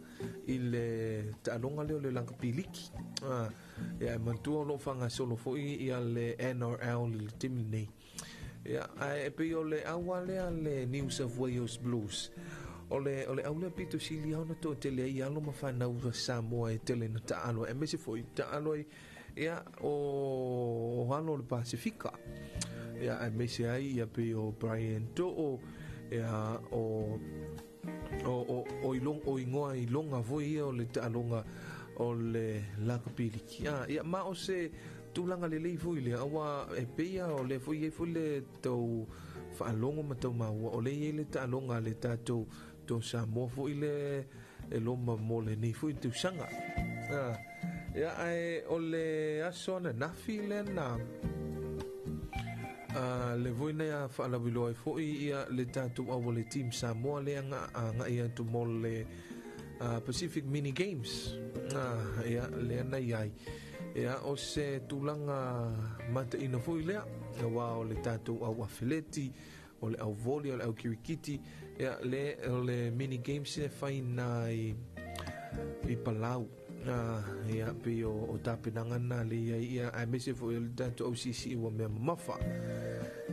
i le talonga leo le langapiliki ya mantua lo fanga solo foi i le NRL le timini ya e pe o le awale le New South Wales Blues ole aule pito sili ona to tele ia lo mafana uva Samoa e tele na taalo e mese foi taalo ia o halo le Pasifika ia e mese ai ia pe o Brian to ia o ilong o ingoa ilonga voi o le taalonga o le lakapiliki ia ma o se tulanga le foi le awa e peia o le foi le to faalongo matau maua o le taalonga le tatou to Samoa fo ile e loma mo le nei fo tu sanga ya ai o le asona na file le voina ia whaalawiloa foi ia le tātou au le team Samoa le anga ia tu mo le Pacific Mini Games ia le ana iai ia o se tulanga mata ina foi lea wa o le tātou au awhileti o le au voli o le au kirikiti ia le Mini Games e whaina i Palau ia pe o tāpenanga na le ia a mese fo le tātou au sisi wa mea mafa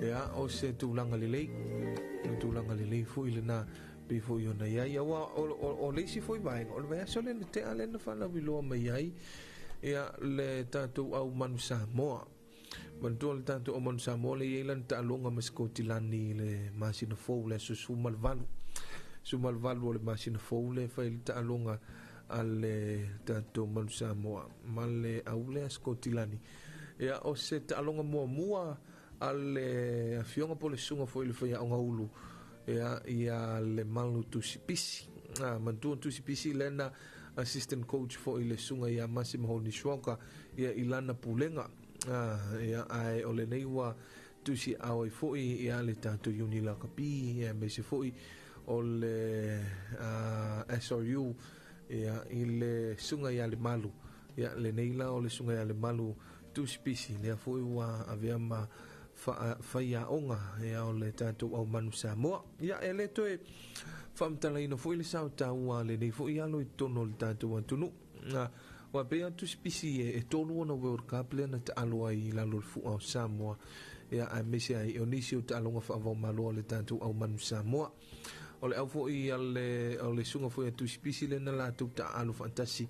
ia o se tulanga lelei fo ile na pe fo yo na ia wa o leisi fo vai o le vai so le te ale na fala vilo mai ai ia le tātou au manu Samoa mantua le tātou au manu Samoa le ilan ta longa maskotilani le masina fo le sumal valu o le masina fo le fa il ta longa ale tātou manu Samoa ma le au le skotilani ia o se ta longa mua ale afionga po le sunga fo ile fa ia onga ulu ia le malu tusipisi mantua tusipisi lena assistant coach fo ile sunga ia Massimo Honishoka ia ilana pulenga ia ai ole nei wa tusi au fo ia le tātou unila kapi ia me se fo o le SRU ia ile sunga ia le malu ia le nei la o le sunga ia le malu tusipisi le fo wa avea ma faia onga ia o le tātou au manu Samoa ia ele toe famtalaina foi le sao taua le nei foi alo i tono le tātou atunu wa pea tusipisi e tonu ona World Cup le na te aloa i lalo le fu'a o Samoa ia a mese ai onisio te alonga whaavau maloa le tātou au manu Samoa o le au foi o le sunga foi a tusipisi le na lātou ta alo fantasi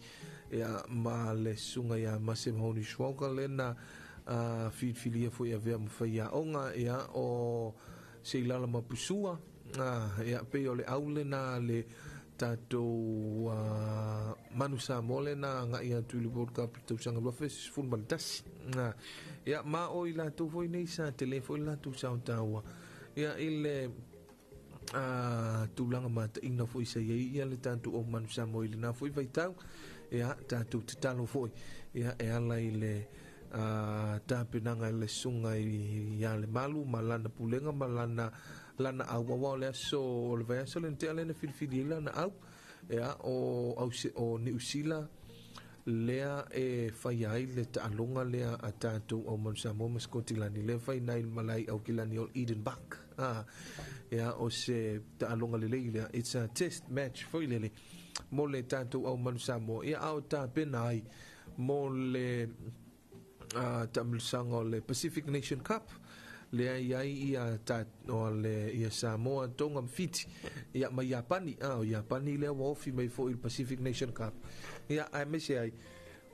ia ma le sunga ia Massimo Honishoka le na filia foi a vea mawhaia onga ia o se ilala mapusua ia pe o le aule na le tātou manu Samoa le na nga ia tuli World Cup tau sanga lofe sifun baltasi ia ma o i lātou foi nei sa telefo i lātou sao taua ia ile tūlanga mata ina foi sa ia le tātou o manu Samoa i le na foi vaitau ia tātou te talo foi ia e ala i le tāpenanga le sunga i le malu malana pulenga malana lana au wa le so le vai so le te ale na filfili lana au ia o New Zealand lea e fai ai le ta'alonga lea a tātou au manu Samoa maskotilani le fai nai malai au kilani o Eden Bank ia o se ta'alonga le lea it's a test match foi lele mo le tātou au manu Samoa ia au tāpena ai mo le tamilsanga o le Pacific Nation Cup le ai ia o le ia Samoa tonga mfiti ia mai Japani o Japani le wofi mai fo il Pacific Nation Cup ia ai mese ai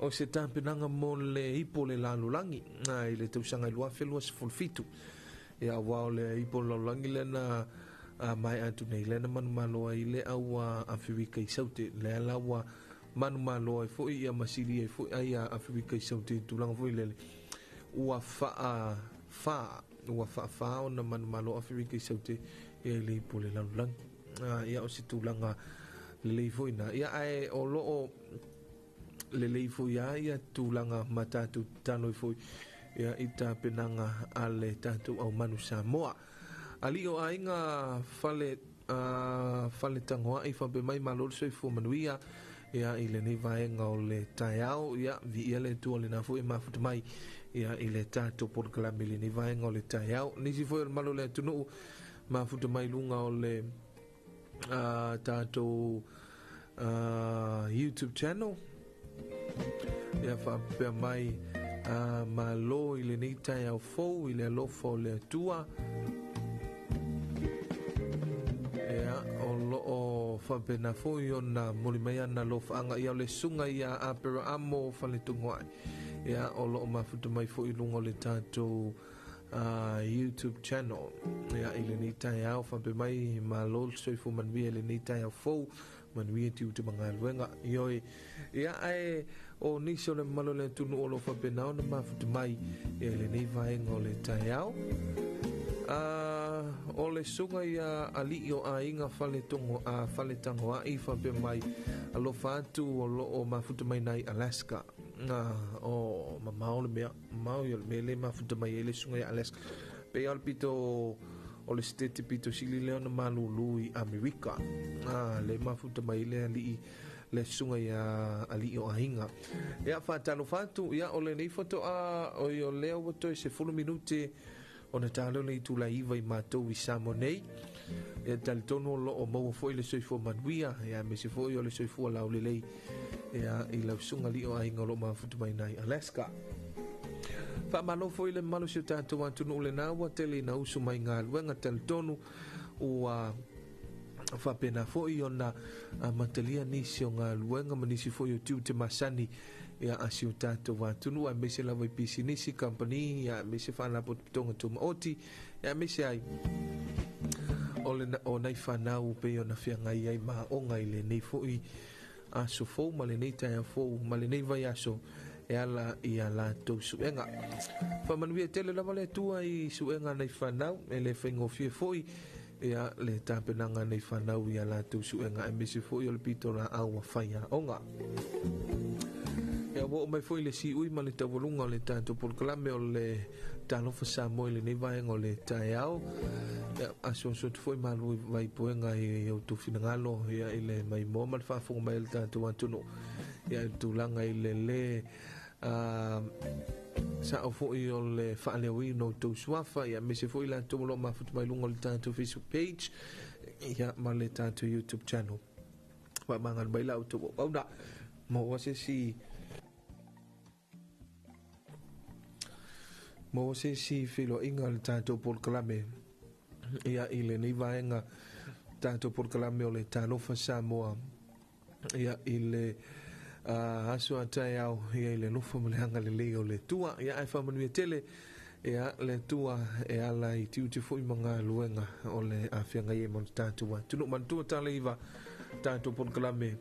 o se tampenanga mo le ipo le lalulangi ai le tausanga i luafe lua se fulfitu ia wao le ipo lalulangi le na mai atu nei le na manu maloa i le au Afrika i saute le alawa manu maloa i fo ia masili i fo ai Afrika i saute tulanga fo i lele ua faa o na manu malo Afrika i saute ia i le ipo le lalulangi ia o se tulanga le leifo ina ia ai o loo le leifo ia tulanga matatu tano i fo ia i tāpenanga a le tātou au manu Samoa ali o ainga fale tangoa i whape mai malol so i fo manuia ia i le nei vaenga o le taiao ia vi ia le tua le nafu e mafuta mai ia i le tātou porkalami le nei vaenga o le taiao nisi fo i malo le atunu mafuta mai lunga o le tātou YouTube channel ia whape mai malo i le nei taiao fou i le alofa o le atua o whapena fōi o na molimea na lo whaanga ia o le sunga ia apera amo whale tungoai ia o lo mafuta mai fōi lungo le tātou YouTube channel ia i le ni tai au whape mai ma lol soifo manuia le ni tai au fōu manuia tiu te mga luenga ioi ia ai o niso le malo le tunu o lo whapena o na mafuta mai ia le ni vaenga o le tai au o le sunga ia ali o ainga fale tango a i whape mai alo whātu o lo o mafuta mai nai Alaska o mamao le mea mau i le mele mafuta mai ele sunga i Alaska pe al pito o le stete pito sili le ona malulu I Amerika le mafuta mai le ali le sunga ia ali o ahinga ia fatalo fatu ia o le nei foto a o yo leo voto se 10 minuti ona talo le tula iva I matou I Samonei ia talitono lo o mau foi le soifo manuia ia me se foi o le soifo la o le lei ia I la sunga li o ahinga lo mafuta mai nai Alaska fa malo foi le malo se tanto wantu no le na wa tele na usu mai nga luenga talitono o fa pena foi ona matalia nisi o ngā luenga manisi foi o tiu te masani ia asio tato watunu a mese la vai pisinisi company ia mese fa la potonga tu maoti ia mese ai o nai whanau pe o na whiangai ai ma o ngai le nei foi aso fou ma le nei taia fou ma le nei vai aso e ala I ala tau suenga whamanuia tele lava le tua I suenga nei whanau e le whaingofie foi ia le tapenanga nei whanau I ala tau suenga e mese foi o le pito la aua whaia onga ia wo mai foi le si ui ma le tawalunga o le tato polkalame o le talofa Samoa le nei vaenga o le taeao ia aso foi malu vai poenga I au tu finangalo ia I le mai moa ma le whafonga mai le tato wantuno ia tūlanga I le sa o foi o le whaalewi no tau suafa ia mese foi la tumolo mafutu mai lunga o le tato Facebook page ia ma le tato YouTube channel wa mangan mai la utu au na mo wase si filo inga le tato por kalame ia I le nei vaenga tato por kalame o le talofa Samoa ia I le aso atai au ia le lufa mleanga le leo le tua ia ai whamanui tele ia le tua e ala I tiu te fui mga luenga o le awhianga ie mon tātua tunu mantua tala iwa tātua pon kalame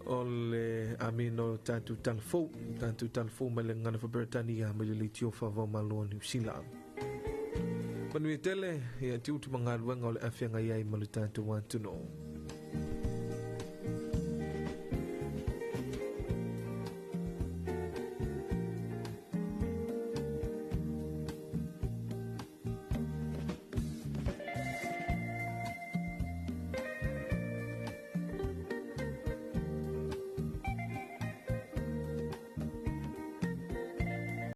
o le amino tātu talfou mai le ngana whaperatania mai le tio whawau malua New Zealand manui tele ia tiu te mga luenga o le awhianga ie mon tātua tunu